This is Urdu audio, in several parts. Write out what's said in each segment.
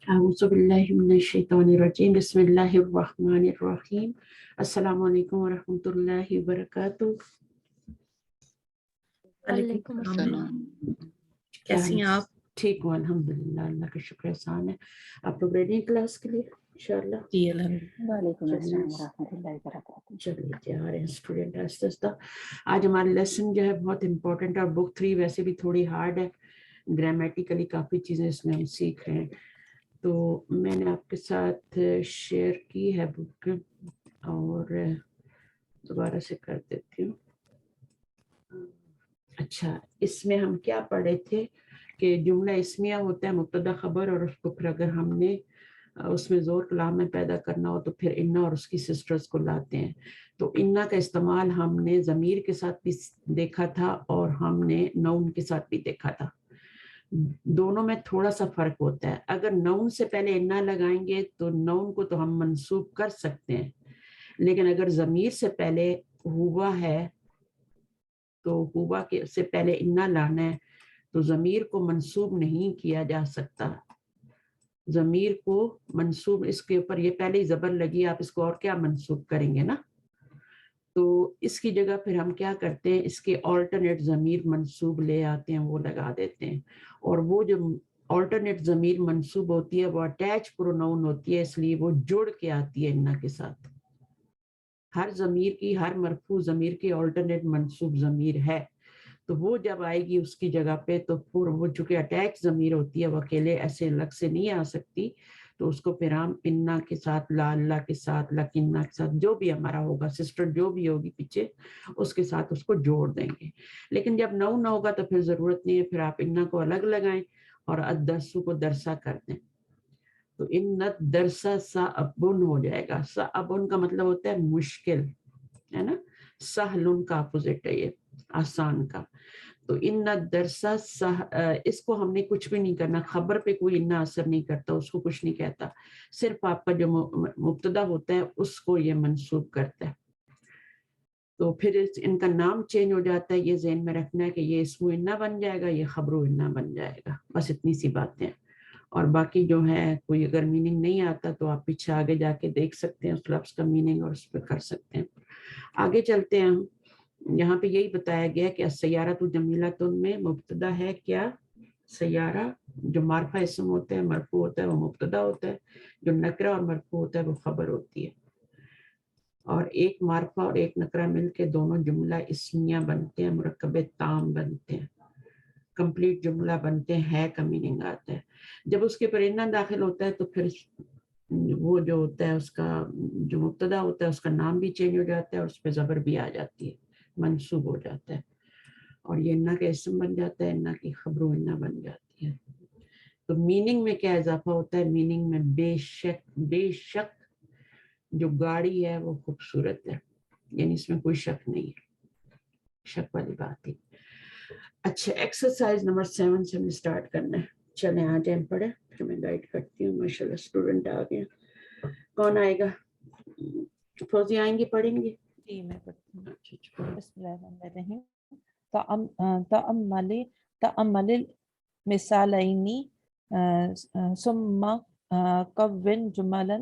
اعوذ باللہ من الشیطان الرجیم بسم اللہ الرحمن الرحیم السلام علیکم ورحمۃ اللہ وبرکاتہ۔ وعلیکم السلام۔ کیسی ہیں آپ؟ ٹھیک ہوں الحمدللہ، اللہ کا شکر احسان ہے۔ آپ لوگ ریڈی ہیں کلاس کے لیے انشاءاللہ؟ جی الحمدللہ۔ وعلیکم السلام ورحمۃ اللہ وبرکاتہ۔ چلیے تیار ہیں اسٹوڈنٹ آہستہ آہستہ۔ آج ہمارا لیسن جو ہے بہت امپورٹنٹ ہے، اور بک 3 ویسے بھی تھوڑی ہارڈ ہے، گرامیٹیکلی کافی چیزیں اس میں ہم سیکھ رہے ہیں۔ تو میں نے آپ کے ساتھ شیئر کی ہے بک، اور دوبارہ سے کر دیتی ہوں۔ اچھا، اس میں ہم کیا پڑھے تھے کہ جملہ اسمیہ ہوتا ہے مبتدا خبر، اور اس کو پھر اگر ہم نے اس میں زور کلام میں پیدا کرنا ہو تو پھر انا اور اس کی سسٹرز کو لاتے ہیں۔ تو انا کا استعمال ہم نے ضمیر کے ساتھ بھی دیکھا تھا اور ہم نے نون کے ساتھ بھی دیکھا تھا۔ دونوں میں تھوڑا سا فرق ہوتا ہے۔ اگر نون سے پہلے انا لگائیں گے تو نون کو تو ہم منصوب کر سکتے ہیں، لیکن اگر ضمیر سے پہلے ہوا ہے تو ہوا کے سے پہلے انا لانا ہے تو ضمیر کو منصوب نہیں کیا جا سکتا۔ ضمیر کو منصوب، اس کے اوپر یہ پہلے ہی زبر لگی، آپ اس کو اور کیا منصوب کریں گے نا۔ تو اس کی جگہ پھر ہم کیا کرتے ہیں، اس کے آلٹرنیٹ ضمیر منصوب لے آتے ہیں، وہ لگا دیتے ہیں۔ اور وہ جو آلٹرنیٹ ضمیر منصوب ہوتی ہے وہ اٹیچ پروناؤن ہوتی ہے، اس لیے وہ جڑ کے آتی ہے انا کے ساتھ۔ ہر ضمیر کی، ہر مرفوع ضمیر کی آلٹرنیٹ منصوب ضمیر ہے، تو وہ جب آئے گی اس کی جگہ پہ تو پھر وہ چونکہ اٹیچ ضمیر ہوتی ہے، وہ اکیلے ایسے الگ سے نہیں آ سکتی، تو اس کو پھر ہم انا کے ساتھ، لا اللہ کے ساتھ، لکنہ کے ساتھ، جو بھی ہمارا ہوگا سسٹر جو بھی ہوگی پیچھے، اس کے ساتھ اس کو جوڑ دیں گے۔ لیکن جب نو نہ ہوگا تو پھر ضرورت نہیں ہے، پھر آپ انا کو الگ لگائیں اور الدرسو کو درسا کر دیں۔ تو انت درسا سا ابن ہو جائے گا۔ سا ابن کا مطلب ہوتا ہے مشکل، ہے نا۔ سہلن کا اپوزٹ ہے یہ، آسان کا۔ تو ان درسا اس کو ہم نے کچھ بھی نہیں کرنا، خبر پہ کوئی انا اثر نہیں کرتا، اس کو کچھ نہیں کہتا، صرف آپ کا جو مبتدا ہوتا ہے اس کو یہ منسوب کرتا ہے۔ تو پھر ان کا نام چینج ہو جاتا ہے، یہ ذہن میں رکھنا ہے کہ یہ اسم انا بن جائے گا، یہ خبر انا بن جائے گا، بس اتنی سی باتیں۔ اور باقی جو ہے کوئی اگر میننگ نہیں آتا تو آپ پیچھے آگے جا کے دیکھ سکتے ہیں اس لفظ کا میننگ اور اس پہ کر سکتے ہیں۔ آگے چلتے ہیں ہم۔ یہاں پہ یہی بتایا گیا کہ السیارۃ جمیلۃ میں مبتدا ہے کیا؟ سیارہ۔ جو معرفہ اسم ہوتا ہے، مرفوع ہوتا ہے، وہ مبتدا ہوتا ہے۔ جو نکرہ اور مرفوع ہوتا ہے وہ خبر ہوتی ہے۔ اور ایک معرفہ اور ایک نکرہ مل کے دونوں جملہ اسمیہ بنتے ہیں، مرکب تام بنتے ہیں، کمپلیٹ جملہ بنتے ہیں، ہے کا میننگ آتا ہے۔ جب اس کے پر انا داخل ہوتا ہے تو پھر وہ جو ہوتا ہے اس کا جو مبتدا ہوتا ہے اس کا نام بھی چینج ہو جاتا ہے، اور اس پہ زبر بھی آ جاتی ہے، منصوب ہو جاتا ہے، اور یہ انا کا اسم بن جاتا ہے، انا کی خبر و انا بن جاتی ہے۔ تو میننگ میں کیا اضافہ ہوتا ہے؟ میننگ میں بے شک جو گاڑی ہے وہ خوبصورت ہے، یعنی اس میں کوئی شک نہیں ہے، شک والی بات ہی۔ اچھا، ایکسرسائز نمبر 7 سے ہمیں اسٹارٹ کرنا ہے۔ چلیں آ جائیں پڑھیں، پھر میں گائڈ کرتی ہوں۔ ماشاء اللہ اسٹوڈنٹ آ گئے۔ کون آئے گا؟ فوزی آئیں گی، پڑھیں گے؟ جی میں پڑھتی ہوں۔ اچھا، بسم اللہ الرحمن الرحیم۔ تأمل المثالین ثم کون جملا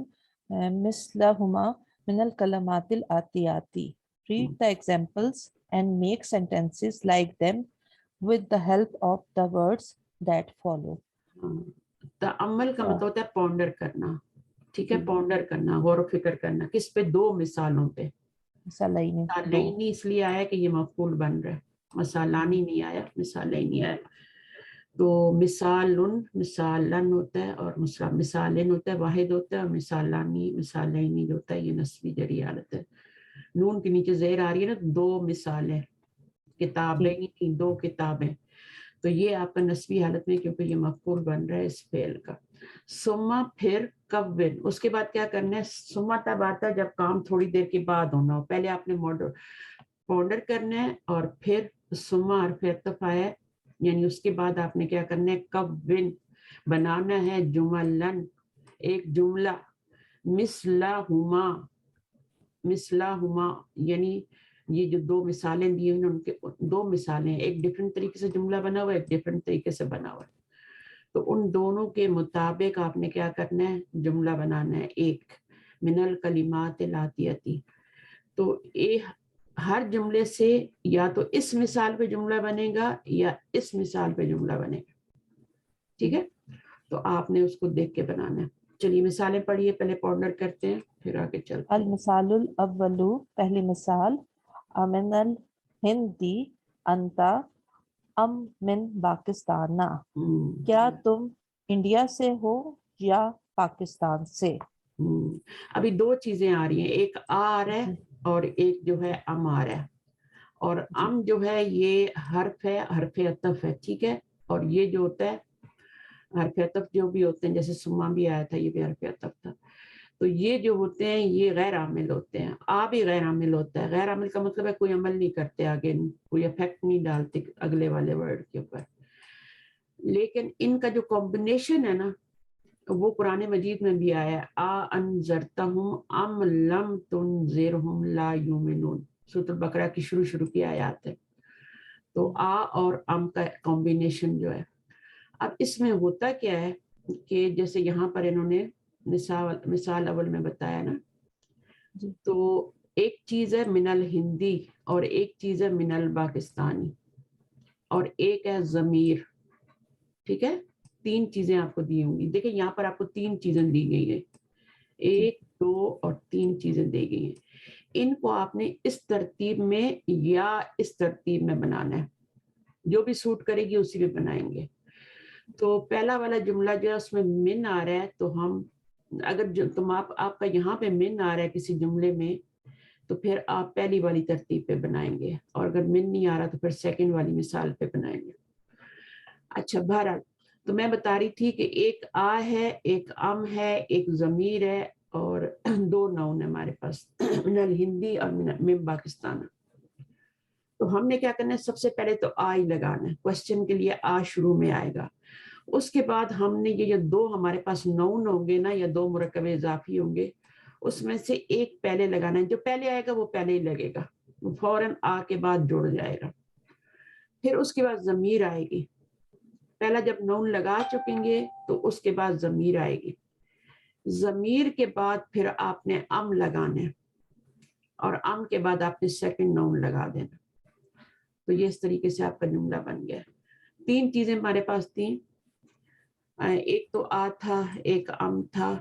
مثلہما من الکلمات الآتیات۔ Read the examples and make sentences like them with the help of the words that follow۔ تأمل کا مطلب ہوتا ہے پونڈر کرنا، ٹھیک ہے، پونڈر کرنا، غور و فکر کرنا۔ کس پہ؟ دو مثالوں پہ۔ مثالینی اس لیے آیا کہ یہ مفعول بن رہا ہے، مثالانی نہیں آیا، مثالینی آیا۔ تو مثالن ہوتا ہے، اور مثالن ہوتا ہے واحد ہوتا ہے، اور مثالانی مثالینی جو ہوتا ہے یہ نسبی جری حالت ہے۔ نون کے نیچے زیر آ رہی ہے نا، دو مثالیں، کتابیں، دو کتابیں، تو یہ آپ کا نسبی حالت میں، کیونکہ یہ مفعول بن رہا ہے اس فعل کا۔ ثم پھر کون، اس کے بعد کیا کرنا ہے؟ ثم تب آتا ہے جب کام تھوڑی دیر کے بعد ہونا ہو، پہلے آپ نے پونڈر کرنا ہے، اور پھر ثم حرف عطف آیا ہے، یعنی اس کے بعد آپ نے کیا کرنا ہے؟ کون بنانا ہے جملن، ایک جملہ، مثلہما یعنی یہ جو دو مثالیں دی ہیں ان کے دو مثالیں، ایک ڈفرینٹ طریقے سے جملہ بنا ہوا ہے، ایک ڈفرینٹ طریقے سے بنا ہوا ہے۔ تو ان دونوں کے مطابق آپ نے کیا کرنا ہے, جملہ بنانا ہے. ایک من الکلمات الآتیتی, تو ہر جملے سے یا تو اس مثال پہ جملہ بنے گا یا اس مثال پہ جملہ بنے گا. ٹھیک ہے, تو آپ نے اس کو دیکھ کے بنانا ہے. چلیے مثالیں پڑھیے, پہلے پاؤنڈر کرتے ہیں پھر آگے چلتے ہیں. المثال الاول, پہلی مثال, امن الہندی انتا ام من پاکستانا, کیا تم انڈیا سے ہو یا پاکستان سے. ابھی دو چیزیں آ رہی ہیں, ایک آ رہا ہے اور ایک جو ہے ام آ رہا ہے. اور ام جو ہے یہ حرف ہے, حرف عطف ہے. ٹھیک ہے, اور یہ جو ہوتا ہے حرف عطف جو بھی ہوتے ہیں, جیسے سما بھی آیا تھا, یہ بھی حرف عطف تھا. تو یہ جو ہوتے ہیں یہ غیر عامل ہوتے ہیں. آ بھی غیر عامل ہوتا ہے. غیر عامل کا مطلب ہے کوئی عمل نہیں کرتے, آگے کوئی افیکٹ نہیں ڈالتے اگلے والے ورڈ کے اوپر. لیکن ان کا جو کمبینیشن ہے نا, وہ قرآن مجید میں بھی آیا ہے, آ انذرتہم ام لم تنذرہم لا یؤمنون. سورۃ البقرہ کی شروع کی آیات ہے. تو آ اور ام کا کمبینیشن جو ہے. اب اس میں ہوتا کیا ہے کہ جیسے یہاں پر انہوں نے مثال اول میں بتایا نا, تو ایک چیز ہے من الہندی اور ایک چیز ہے من الپاکستانی اور ایک ہے ضمیر. ٹھیک ہے, تین چیزیں آپ کو دی ہوں گی. دیکھیں یہاں پر آپ کو تین چیزیں دی گئی ہیں, ایک دو اور تین چیزیں دی گئی ہیں. ان کو آپ نے اس ترتیب میں یا اس ترتیب میں بنانا ہے, جو بھی سوٹ کرے گی اسی میں بنائیں گے. تو پہلا والا جملہ جو ہے اس میں من آ رہا ہے, تو ہم اگر تم آپ کا یہاں پہ من آ رہا ہے کسی جملے میں, تو پھر آپ پہلی والی ترتیب پہ بنائیں گے, اور اگر من نہیں آ رہا تو پھر سیکنڈ والی مثال پہ بنائیں گے. اچھا, بہرحال تو میں بتا رہی تھی کہ ایک آ ہے, ایک ام ہے, ایک ضمیر ہے, اور دو نون ہے ہمارے پاس, من الہندی اور من پاکستان. تو ہم نے کیا کرنا ہے, سب سے پہلے تو آ ہی لگانا ہے. کوشچن کے لیے آ شروع میں آئے گا. اس کے بعد ہم نے یہ جو دو ہمارے پاس نون ہوں گے نا, یا دو مرکب اضافی ہوں گے, اس میں سے ایک پہلے لگانا ہے. جو پہلے آئے گا وہ پہلے ہی لگے گا, وہ فوراً آ کے بعد جڑ جائے گا. پھر اس کے بعد ضمیر آئے گی. پہلا جب نون لگا چکیں گے تو اس کے بعد ضمیر آئے گی. ضمیر کے بعد پھر آپ نے ام لگانا ہے, اور ام کے بعد آپ نے سیکنڈ نون لگا دینا. تو یہ اس طریقے سے آپ کا جملہ بن گیا. تین چیزیں ہمارے پاس تھیں, ایک تو آ تھا, ایک ام تھا.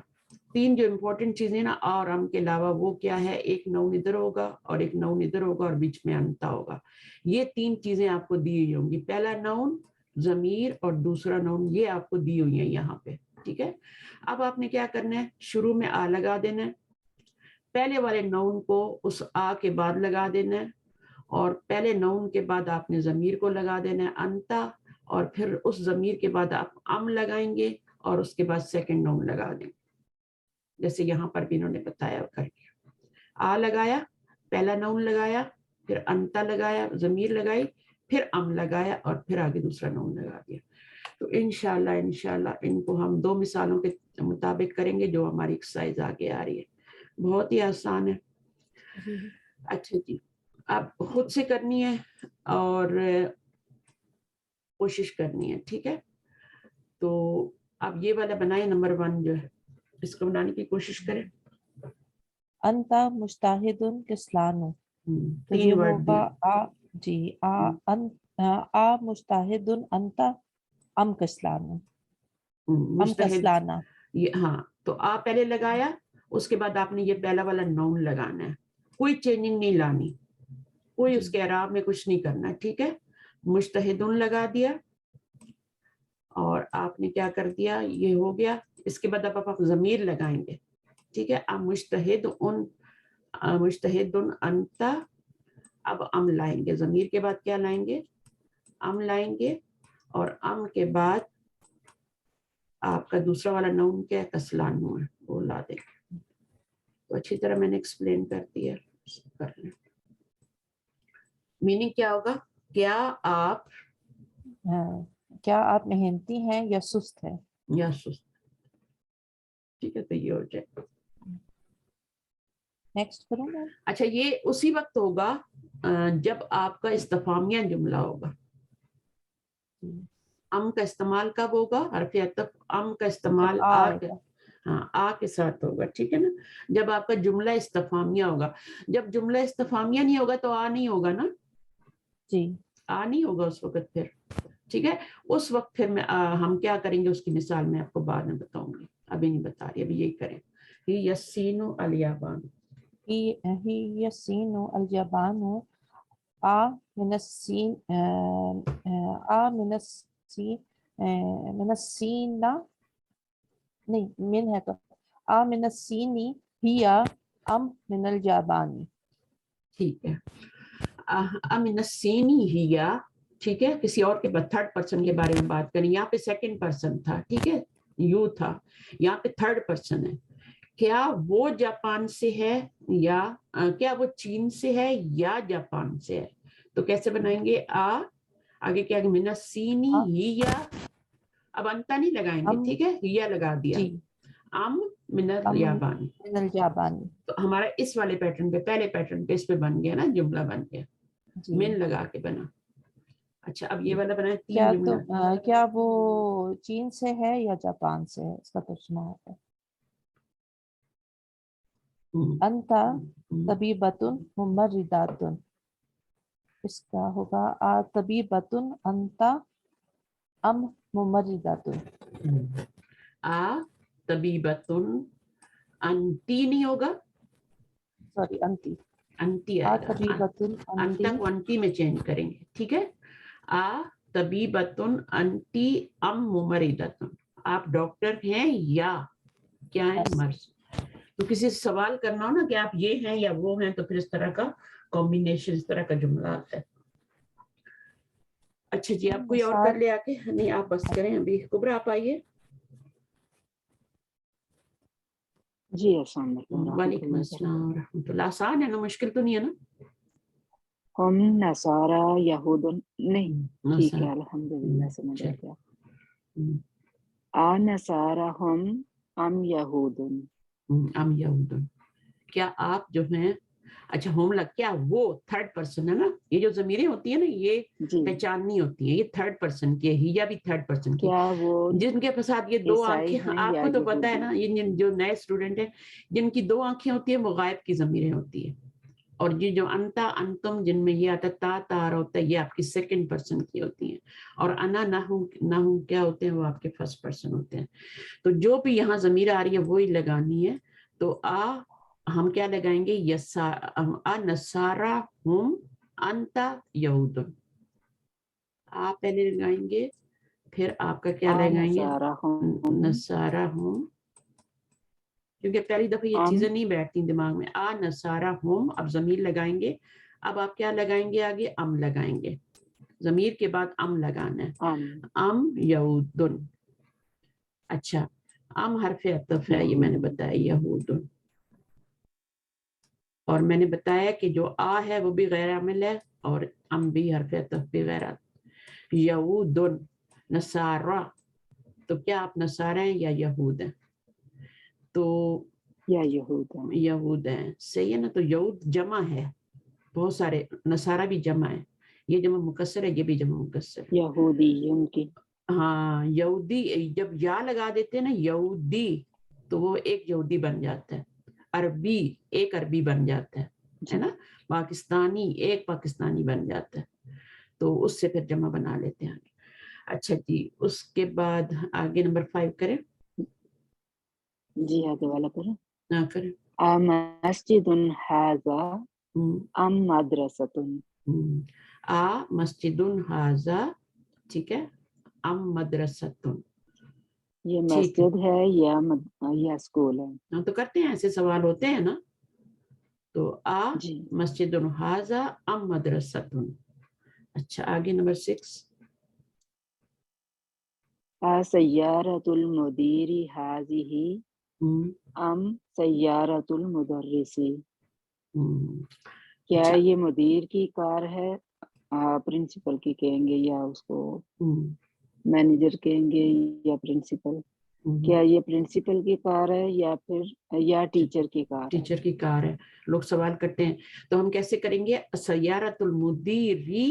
تین جو امپورٹنٹ چیزیں نا آ اور ام کے علاوہ, وہ کیا ہے, ایک نون ادھر ہوگا اور ایک نون ادھر ہوگا اور بیچ میں انتا ہوگا. یہ تین چیزیں آپ کو دی ہوئی ہوں گی, پہلا نون, ضمیر اور دوسرا نون, یہ آپ کو دی ہوئی ہیں یہاں پہ. ٹھیک ہے, اب آپ نے کیا کرنا ہے, شروع میں آ لگا دینا ہے, پہلے والے نون کو اس آ کے بعد لگا دینا ہے, اور پہلے نون کے بعد آپ نے ضمیر کو لگا دینا ہے انتا, اور پھر اس ضمیر کے بعد آپ ام لگائیں گے اور اس کے بعد سیکنڈ نون لگا دیں گے, جیسے یہاں پر بھی انہوں نے بتایا کر کے. آ لگایا, پہلا نون لگایا, پھر انتا لگایا, ضمیر لگائی, پھر ام لگایا, اور پھر آگے دوسرا نون لگا دیا. تو انشاءاللہ ان کو ہم دو مثالوں کے مطابق کریں گے, جو ہماری ایکسرسائز آگے آ رہی ہے. بہت ہی آسان ہے. اچھا جی, اب خود سے کرنی ہے اور کوشش کرنی ہے. ٹھیک ہے, تو اب یہ والا بنائیں, نمبر 1 جو ہے, اس کو بنانے کی کوشش کریں. انتا مجتہدن کسلانو, تو یہ تین ورڈ ہوگا آ, جی, آ مجتہدن انتا ام کسلانو, ام کسلانا. ہاں, تو آ پہلے لگایا, اس کے بعد آپ نے یہ پہلا والا نون لگانا ہے. کوئی چینجنگ نہیں لانی, کوئی اس کے اعراب میں کچھ نہیں کرنا. ٹھیک ہے, مجتہدن لگا دیا, اور آپ نے کیا کر دیا, یہ ہو گیا. اس کے بعد آپ ضمیر لگائیں گے. ٹھیک ہے, اب مجتہدن انتا, اب ام لائیں گے. ضمیر کے بعد کیا لائیں گے, ام لائیں گے, اور ام کے بعد آپ کا دوسرا والا نون کیا ہے, کسلانو ہے, وہ لا دیں گے. تو اچھی طرح میں نے ایکسپلین کر دیا, کر لیں. میننگ کیا ہوگا, کیا آپ محنتی ہیں یا سست ہیں, یا سست. ٹھیک ہے, تو یہ ہو جائے. نیکسٹ کروں میں. اچھا, یہ اسی وقت ہوگا جب آپ کا استفہامیہ جملہ ہوگا. ام کا استعمال کب ہوگا؟ حرف عطف ام کا استعمال جب آ آئے کے، گا۔ ہاں آ کے ساتھ ہوگا، ٹھیک ہے نا؟ جب آپ کا جملہ استفہامیہ ہوگا، جب جملہ استفہامیہ نہیں ہوگا تو آ نہیں ہوگا نا، جی آ نہیں ہوگا اس وقت پھر، ٹھیک ہے؟ اس وقت پھر ہم کیا کریں گے اس کی مثال میں آپ کو بعد میں بتاؤں گی، ابھی نہیں بتا رہی، ابھی یہی کریں۔ یسین الیابان، ہی یسین الجبان آ من السین آ من السین من السین نہیں من ہے تو آ من السینی ہی ام من الجبانی۔ ٹھیک ہے، امن السینی ہیا، ٹھیک ہے؟ کسی اور کے بعد تھرڈ پرسن کے بارے میں بات کریں، یہاں پہ سیکنڈ پرسن تھا، ٹھیک ہے، یو تھا، یہاں پہ تھرڈ پرسن ہے۔ کیا وہ جاپان سے ہے یا کیا وہ چین سے ہے یا جاپان سے ہے؟ تو کیسے بنائیں گے؟ آگے کیا من السینی ہیا، اب انتا نہیں لگائیں گے، ام ٹھیک ہے، ہیا لگا دیا، جی ام من ام الیابان، من الجبانی تو ہمارا اس والے پیٹرن پہ، پہلے پیٹرن پہ اس پہ بن گیا نا، جملہ بن گیا، جی۔ من لگا کے بنا۔ اچھا اب یہ والا بنا کیا تین تو جملہ، کیا وہ چین سے ہے یا جاپان سے ہے، اس کا ترجمہ ہوتا ہے انتا طبیبتن ممرضاتن، اس کا ہوگا آ طبیبتن انتا ام ممرضاتن۔ طبیبتن، انتی نہیں ہوگا، سوری انتی، انتی آ آئے گا، طبیبتن انتی انتا کو انتی میں چینج کریں گے، ٹھیک ہے؟ طبیبتن انتی ام ممرضاتن، آپ ڈاکٹر ہیں یا کیا ہیں؟ Yes. مرض۔ تو کسی سے سوال کرنا ہو نا کہ آپ یہ ہیں یا وہ ہیں، تو پھر اس طرح کا کمبینیشن، اس طرح کا جملہ آتا ہے۔ اچھا جی، آپ کوئی اور کر لے آ کے؟ نہیں آپ بس کریں ابھی، کبرا آپ آئیے۔ جی السلام علیکم ورحمۃ وعلیکم اللہ السلام وبرکاتہ۔ ورحمۃ اللہ، آسان ہے نا، مشکل تو نہیں ہے نا؟ ہم نصارہ یہود نہیں، ٹھیک ہے آسان، الحمدللہ سمجھ آ چل، گیا۔ آ نصارہ ہم ام یہود، ام یہود، کیا آپ جو ہیں، اچھا ہوم لگ، کیا وہ تھرڈ پرسن ہے نا، یہ جو ضمیریں ہوتی ہیں نا یہ جی پہچاننی ہوتی ہیں، یہ تھرڈ پرسن کی ہے، ہیا بھی تھرڈ پرسن کی، کیا وہ جن کے ساتھ یہ دو عیسائی آنکھیں، ہیں آپ یا کو تو پتا ہے یہودی؟ نا، یہ جو نئے اسٹوڈنٹ ہیں جن کی دو آنکھیں ہوتی ہیں وہ غائب کی ضمیریں ہوتی ہیں، اور یہ جو انتا انتم جن میں یہ آتا ہے تا تار ہوتا ہے، یہ آپ کی سیکنڈ پرسن کی ہوتی ہیں، اور انا نہ ہوں کیا ہوتے ہیں، وہ آپ کے فرسٹ پرسن ہوتے ہیں۔ تو جو بھی یہاں ضمیر آ رہی ہے وہی لگانی ہے، تو ہم کیا لگائیں گے؟ نصارا ہم انتا یہود، آپ پہلے لگائیں گے، پھر آپ کا کیا آ لگائیں گے؟ نصارہ ہم نصارا ہم، کیونکہ پہلی دفعہ یہ ام چیزیں نہیں بیٹھتی دماغ میں، نصارا ہم، اب ضمیر لگائیں گے، اب آپ کیا لگائیں گے آگے؟ ام لگائیں گے، ضمیر کے بعد ام لگانا ہے، ام ام یہودن۔ اچھا ام حرف عطف ہے، یہ میں نے یہود، بتایا، یہودن، اور میں نے بتایا کہ جو ہے وہ بھی غیر عامل ہے، اور ام بھی حرف عطف بھی غیر عامل۔ یہودن، نصارا، تو کیا آپ نصارہ ہیں یا یہود ہیں؟ تو یا یہود ہیں۔ یہود ہیں، صحیح ہے نا؟ تو یہود جمع ہے، بہت سارے، نصارہ بھی جمع ہے، یہ جمع مکسر ہے، یہ بھی جمع مکسر ہے۔ یہودی ان کی، ہاں یہودی، جب یا لگا دیتے ہیں نا یہودی، تو وہ ایک یہودی بن جاتا ہے، عربی ایک عربی بن جاتا ہے جی نا، پاکستانی ایک پاکستانی بن جاتا ہے، تو اس سے پھر جمع بنا لیتے ہیں۔ اچھا جی، اس کے بعد آگے نمبر 5 کریں، جی آگے والا پر کریں۔ مسجد ھذا ام مدرسۃ، مسجد ھذا، ٹھیک ہے، ام مدرسۃ، یہ ٹھیک ہے، مسجد ہے یا اسکول ہے؟ ہم تو کرتے ہیں ایسے سوال ہوتے ہیں نا، تو جی مسجد ھذا ام مدرسۃ۔ اچھا آگے نمبر 6، سیارۃ المدیر ھذہ ام سیارۃ المدرس، کیا اچھا یہ مدیر کی کار ہے، پرنسپل کی کہیں گے، یا اس کو مینیجر کہیں گے یا پرنسپل؟ کیا یہ پرنسپل کی کار ہے یا پھر یا ٹیچر کی کار ہے؟ ٹیچر کی کار ہے، لوگ سوال کرتے ہیں، تو ہم کیسے کریں گے؟ سیارۃ المدیری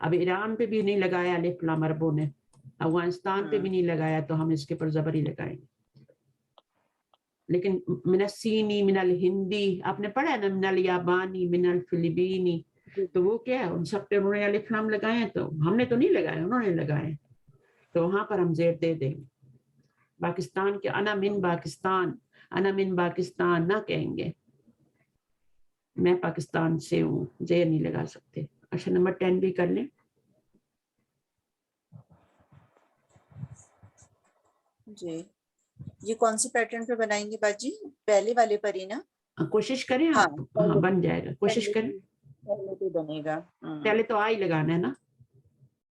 اب ایران پہ بھی نہیں لگایا الف لام عربوں نے, افغانستان پہ بھی نہیں لگایا, تو ہم اس کے پر زبر ہی لگائیں گے. لیکن من الصینی من الہندی آپ نے پڑھا ہے نا, من الیابانی من الفلبینی, تو وہ کیا ہے, ان سب پہ انہوں نے الف لام لگائے ہیں, تو ہم نے تو نہیں لگائے, انہوں نے لگائے, تو وہاں پر ہم زیر دے دیں گے. پاکستان کے انا من پاکستان, انا من پاکستان نہ کہیں گے, میں پاکستان سے ہوں, زیر نہیں لگا سکتے. اچھا نمبر 10 بھی کر لیں. جی یہ کون سی پیٹرن پہ بنائیں گے باجی؟ پہلے والے پر ہی نا؟ کوشش کریں آپ, ہاں بن جائے گا, کوشش کریں. پہلے تو بنے گا. پہلے تو آ ہی لگانا ہے نا.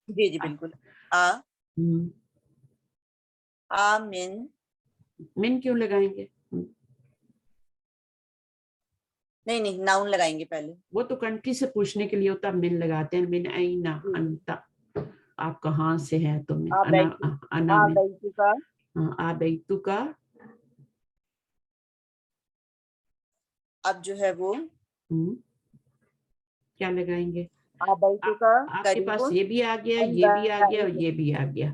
جی جی بالکل. آمن. من کیوں لگائیں گے؟ نہیں ناؤن لگائیں گے پہلے. وہ تو کنٹری سے پوچھنے کے لیے ہوتا, من لگاتے ہیں, من اینا انتا, آپ کہاں سے ہیں, تو من انا من آبیتو کا. اب جو ہے وہ کیا لگائیں گے؟ آبیتو کا آپ کے پاس یہ بھی آ گیا, یہ بھی آ گیا, اور یہ بھی آ گیا.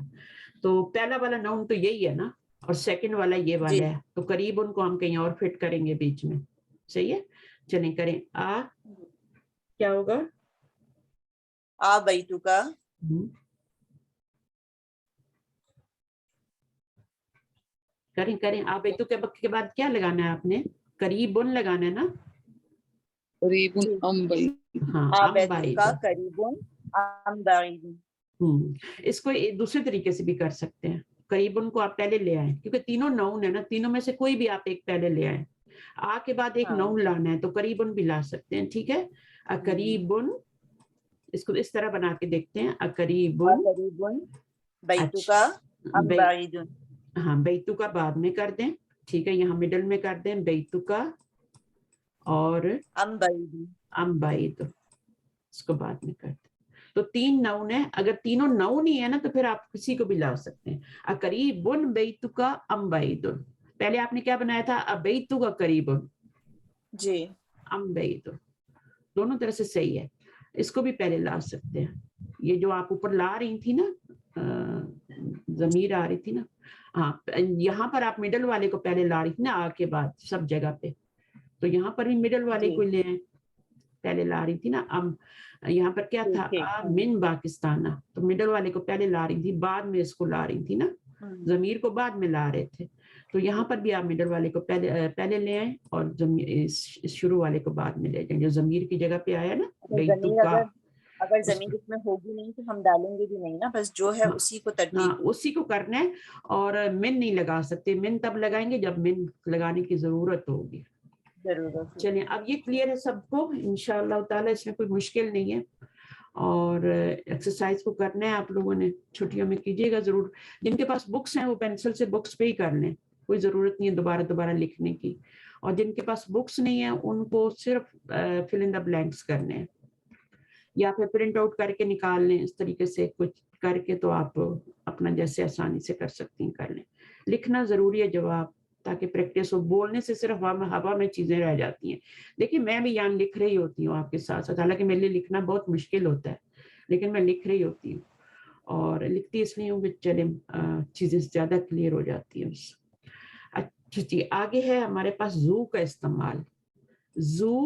تو پہلا والا ناؤن تو یہی ہے نا, اور سیکنڈ والا یہ والا ہے, تو قریب ان کو ہم کہیں اور فٹ کریں گے بیچ میں. صحیح ہے, چلیں کریں. کیا ہوگا؟ آبیتو کا. کریں. آبیتو کے بعد کیا لگانا ہے آپ نے؟ قریبن لگانا ہے نا. قریبن ام بعید. ہاں, آبیتو کا قریبن ام بعید. اس کو دوسرے طریقے سے بھی کر سکتے ہیں. قریبن کو آپ پہلے لے آئیں, کیونکہ تینوں ناؤن ہے نا, تینوں میں سے کوئی بھی آپ ایک پہلے لے آئیں. آ کے بعد ایک ناؤن لانا ہے, تو قریبن بھی لا سکتے ہیں. ٹھیک ہے, قریبن, اس کو اس طرح بنا کے دیکھتے ہیں. قریبن بیتو کا ام بعید. ہاں, بیتو کا بعد میں کر دیں. ٹھیک ہے, یہاں مڈل میں کر دیں بیتو کا اور ام بعید. ام بعید, اس کو بعد میں کر دیں. تو 3 ناؤن ہے. اگر تینوں ناؤن ہی ہے نا, تو پھر آپ کسی کو بھی لا سکتے ہیں. قریبن بیتو کا ام بعید. پہلے آپ نے کیا بنایا تھا؟ بیتو کا قریبن جی, ام بعید. دونوں طرح سے صحیح ہے. اس کو بھی پہلے لا سکتے ہیں. یہ جو آپ اوپر لا رہی تھی نا, ضمیر آ رہی تھی نا, ہاں یہاں پر آپ مڈل والے کو پہلے لا رہی تھی نا آ کے بعد سب جگہ پہ, تو یہاں پر بھی مڈل والے کو لے آئیں. پہلے لا رہی تھی نا, یہاں پر کیا تھا من پاکستان, تو مڈل والے کو پہلے لا رہی تھی, بعد میں اس کو لا رہی تھی نا, ضمیر کو بعد میں لا رہے تھے. تو یہاں پر بھی آپ مڈل والے کو پہلے لے آئیں, اور شروع والے کو بعد میں لے جائیں. جو ضمیر کی جگہ پہ آیا نا, بیتو کا, اگر ضمیر اس میں ہوگی نہیں تو ہم ڈالیں گے بھی نہیں نا, بس جو ہے اسی کو ترتیب, اسی کو کرنا ہے. اور من نہیں لگا سکتے, من تب لگائیں گے جب من لگانے کی ضرورت ہوگی. چلیں, اب یہ کلیئر ہے سب کو انشاءاللہ تعالی, اس میں کوئی مشکل نہیں ہے. اور ایکسرسائز کو کرنا ہے آپ لوگوں نے, چھٹیوں میں کیجیے گا ضرور. جن کے پاس بکس ہیں وہ پینسل سے بکس پہ ہی کر لیں, کوئی ضرورت نہیں ہے دوبارہ لکھنے کی. اور جن کے پاس بکس نہیں ہیں ان کو صرف فل ان دا بلینکس کرنے ہیں, یا پھر پرنٹ آؤٹ کر کے نکال لیں. اس طریقے سے کچھ کر کے تو آپ اپنا جیسے آسانی سے کر سکتی ہیں کر لیں. لکھنا ضروری ہے جواب, تاکہ پریکٹس ہو. بولنے سے صرف ہوا میں چیزیں رہ جاتی ہیں. دیکھیے میں بھی یہاں لکھ رہی ہوتی ہوں آپ کے ساتھ ساتھ, حالانکہ میرے لیے لکھنا بہت مشکل ہوتا ہے, لیکن میں لکھ رہی ہوتی ہوں. اور لکھتی اس لیے ہوں کہ چلے چیزیں زیادہ کلیئر ہو جاتی ہیں. اچھا جی, آگے ہے ہمارے پاس زو کا استعمال. زو,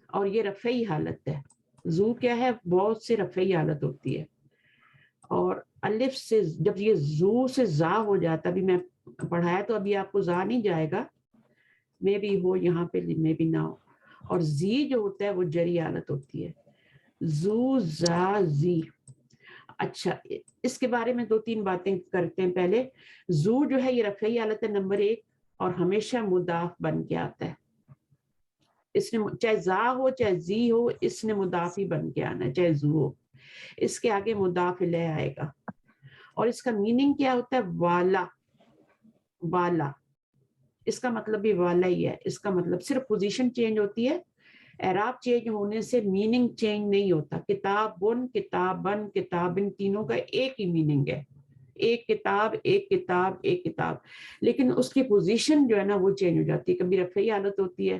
اور یہ رفعی حالت ہے. زو کیا ہے؟ بہت سے رفعی حالت ہوتی ہے. اور الف سے جب یہ زو سے زا ہو جاتا, بھی میں پڑھایا تو ابھی آپ کو زا نہیں جائے گا, میں بھی ہو یہاں پہ, میں بھی نہ ہو. اور زی جو ہوتا ہے وہ جری حالت ہوتی ہے. زو زا زی. اچھا, اس کے بارے میں 2-3 باتیں کرتے ہیں. پہلے زو جو ہے یہ رفعی حالت ہے نمبر 1, اور ہمیشہ مضاف بن کے آتا ہے. اس نے چاہے زا ہو چاہے زی ہو, اس نے مضاف ہی بن کے آنا ہے, چاہے زو ہو. اس کے آگے مضاف الیہ آئے گا. اور اس کا میننگ کیا ہوتا ہے؟ والا. والا, اس کا مطلب بھی والا ہی ہے. اس کا مطلب صرف پوزیشن چینج ہوتی ہے, اعراب چینج ہونے سے میننگ چینج نہیں ہوتا. کتابن, کتابن, کتابن, تینوں کا ایک ہی میننگ ہے. ایک کتاب, ایک کتاب, ایک کتاب, لیکن اس کی پوزیشن جو ہے نا وہ چینج ہو جاتی ہے. کبھی رفعی حالت ہوتی ہے,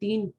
3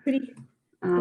3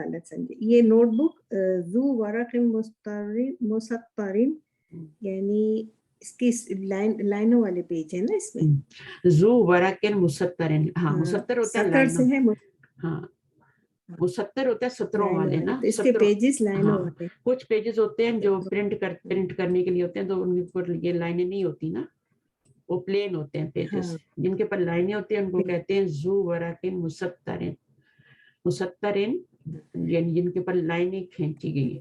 غلط سمجھے. یہ نوٹ بک ذو ورق مسطرن یعنی اس کی لائنوں والے پیج ہے نا اس میں. ذو ورق مسطرن، ہاں مسطر ہوتا ہے سطر سے ہے. ہاں مسطر ہوتا ہے سطروں والے نا. اس کے پیجز لائنوں والے. کچھ پیجز ہوتے ہیں جو پرنٹ کرنے کے لیے ہوتے ہیں تو ان پر یہ لائنیں نہیں ہوتی نا، وہ پلین ہوتے ہیں پیجز. جن کے پر لائنیں ہوتی ہیں ان کو کہتے ہیں ذو ورق مسطرن. مسطرن یعنی جن کے پر لائنیں کھینچی گئی ہیں.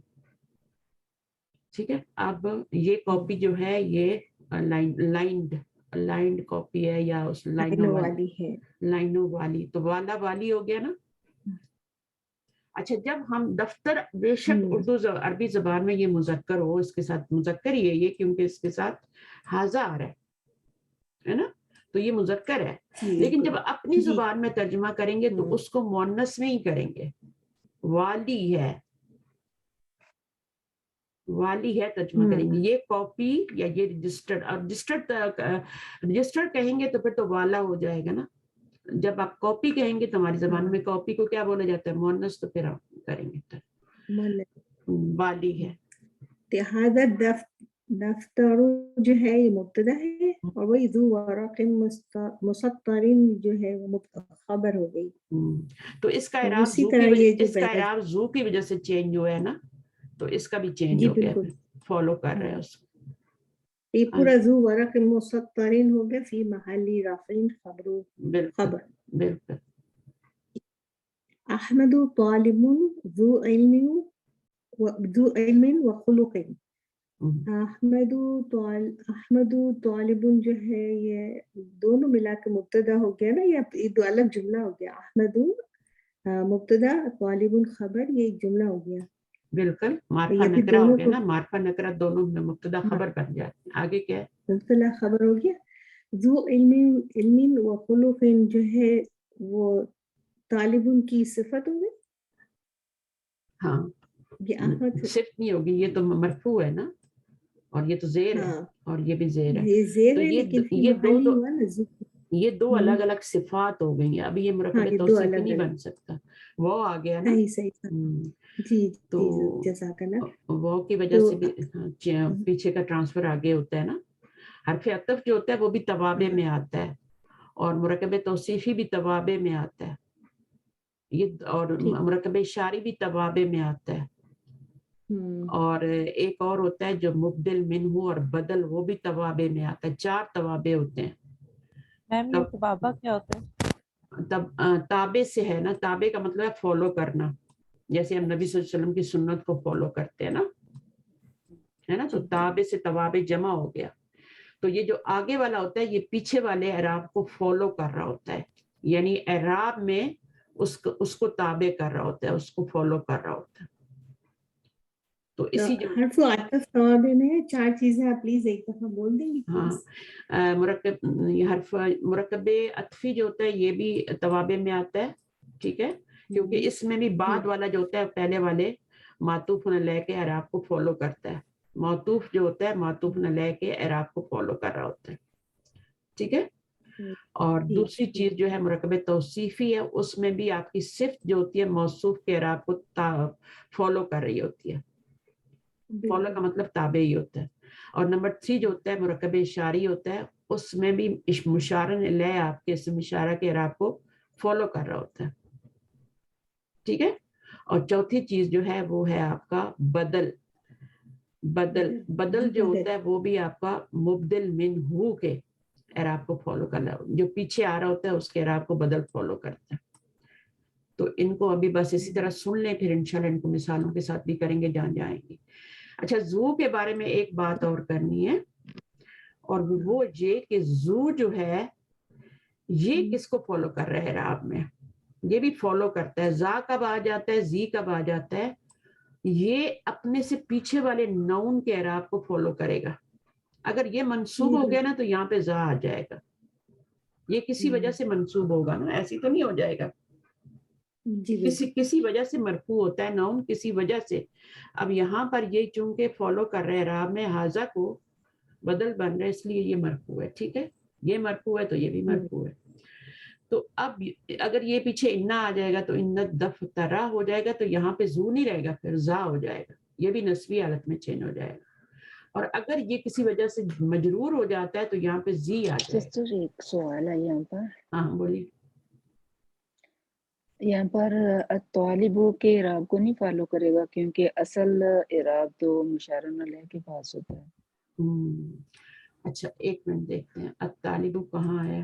ٹھیک ہے. اب یہ کاپی جو ہے یہ لائنڈ کاپی ہے یا اس لائنوں والی ہے. لائنوں والی تو والا والی ہو گیا نا. اچھا جب ہم دفتر بے شک اردو عربی زبان میں یہ مذکر ہو، اس کے ساتھ مذکر ہی ہے یہ کیونکہ اس کے ساتھ حاضہ آ رہا ہے نا، تو یہ مذکر ہے. لیکن جب اپنی زبان میں ترجمہ کریں گے تو اس کو مؤنث میں ہی کریں گے. والی ہے، والی ہے ترجمہ کریں گے. یہ کاپی یا یہ رجسٹرڈ کہیں گے تو پھر تو والا ہو جائے گا نا. جب آپ کاپی کہیں گے تو ہماری زبان میں کاپی کو کیا بولا جاتا ہے؟ مؤنث. تو پھر آپ کریں گے والی ہے. لہذا دفتر جو ہے یہ مبتدا ہے اور وہی ذو ورق مسطرن جو ہے وہ خبر ہو گئی. تو اس کا اعراب ذو کی وجہ سے چینج ہوا ہے نا، تو اس کا بھی چینج ہو گیا، فالو کر رہے ہیں اس کو. یہ پورا ذو ورق مسطرن ہو گیا فی محل رفع خبر. بالکل. احمد طالب ذو علم و خلق. احمد طالب جو ہے یہ دونوں ملا کے مبتدا ہو گیا نا، یہ دو الگ جملہ ہو گیا. احمد مبتدا طالب خبر، یہ ایک جملہ ہو گیا. بالکل معرفہ نکرہ ہو گیا نا. معرفہ نکرہ دونوں میں مبتدا خبر بن جاتے ہیں. آگے کیا ہے؟ مبتدا خبر ہو گیا. ذو علم و خلق جو ہے وہ طالب کی صفت ہو گئی. ہاں صفت نہیں ہوگی، یہ تو مرفوع ہے نا، اور یہ تو زیر ہے اور یہ بھی زیر ہے. تو یہ دو الگ الگ صفات ہو گئی ہیں. ابھی یہ مرکب توصیفی نہیں بن سکتا. وہ آ گیا نا. تو وہ کی وجہ سے بھی پیچھے کا ٹرانسفر آگے ہوتا ہے نا. حرف عطف جو ہوتا ہے وہ بھی توابع میں آتا ہے اور مرکب توصیفی بھی توابع میں آتا ہے. یہ اور مرکب اشاری بھی توابع میں آتا ہے. اور ایک اور ہوتا ہے جو مبدل منہ اور بدل، وہ بھی توابع میں آتا ہے. 4 توابع ہوتے ہیں. میم یہ توابع کیا ہوتا ہے؟ تابع سے ہے نا. تابع کا مطلب ہے فالو کرنا. جیسے ہم نبی صلی اللہ علیہ وسلم کی سنت کو فالو کرتے ہیں نا، ہے نا. تو تابع سے توابع جمع ہو گیا. تو یہ جو آگے والا ہوتا ہے یہ پیچھے والے اعراب کو فالو کر رہا ہوتا ہے، یعنی اعراب میں اس کو تابع کر رہا ہوتا ہے، اس کو فالو کر رہا ہوتا ہے. تو اسی حرف عطف توابع میں 4 چیزیں آپ پلیز ایک دفعہ بول دیں گی. ہاں حرف مرکب عطفی جو ہوتا ہے یہ بھی توابع میں آتا ہے. ٹھیک ہے، کیونکہ اس میں بھی بعد والا جو ہوتا ہے پہلے والے معطوف علیہ کے اعراب کو فالو کرتا ہے. معطوف جو ہوتا ہے معطوف علیہ کے اعراب کو فالو کر رہا ہوتا ہے. ٹھیک ہے. اور دوسری چیز جو ہے مرکب توصیفی ہے، اس میں بھی آپ کی صفت جو ہوتی ہے موصوف کے اعراب کو فالو کر رہی ہوتی ہے. فالو کا مطلب تابع ہی ہوتا ہے. اور نمبر 3 جو ہوتا ہے مرکب اشاری ہوتا ہے، اس میں بھی مشار الیہ آپ کے اسم اشارہ کے اعراب کو فالو کر رہا ہوتا ہے. ٹھیک ہے. اور چوتھی چیز جو ہے وہ ہے آپ کا بدل. بدل جو ہوتا ہے وہ بھی آپ کا مبدل منہ کے اعراب کو فالو کر رہا ہے. جو پیچھے آ رہا ہوتا ہے اس کے اعراب کو بدل فالو کرتا ہے. تو ان کو ابھی بس اسی طرح سن لیں، پھر انشاءاللہ ان کو مثالوں کے ساتھ بھی کریں گے، جان جائیں گے. اچھا زو کے بارے میں ایک بات اور کرنی ہے، اور وہ یہ کہ زو جو ہے یہ کس کو فالو کر رہا ہے اعراب میں؟ یہ بھی فالو کرتا ہے. زا کب آ جاتا ہے، زی کب آ جاتا ہے؟ یہ اپنے سے پیچھے والے نون کے اعراب کو فالو کرے گا. اگر یہ منصوب ہو گیا نا تو یہاں پہ زا آ جائے گا. یہ کسی وجہ سے منصوب ہوگا نا، ایسی تو نہیں ہو جائے گا. کسی وجہ سے مرفوع ہوتا ہے نون، کسی وجہ سے. اب یہاں پر یہ چونکہ فالو کر رہے اعراب میں حاضہ کو بدل بن رہے، اس لیے یہ مرفوع ہے. ٹھیک ہے، یہ مرفوع ہے تو یہ بھی مرفوع ہے. تو اب اگر یہ پیچھے انا آ جائے گا تو ان دفترا ہو جائے گا، تو یہاں پہ زو نہیں رہے گا، پھر زا ہو جائے گا، یہ بھی نسبی حالت میں چینج ہو جائے گا. اور اگر یہ کسی وجہ سے مجرور ہو جاتا ہے تو یہاں پہ زی آ جائے گا. سسٹر ایک سوال ہے یہاں پر، ہاں بولیے. یہاں پر طالبو کے اعراب کو نہیں فالو کرے گا کیونکہ اصل اعراب تو مشار علیہ کے پاس ہوتا ہے. اچھا ایک منٹ دیکھتے ہیں الطالب کہاں ہے.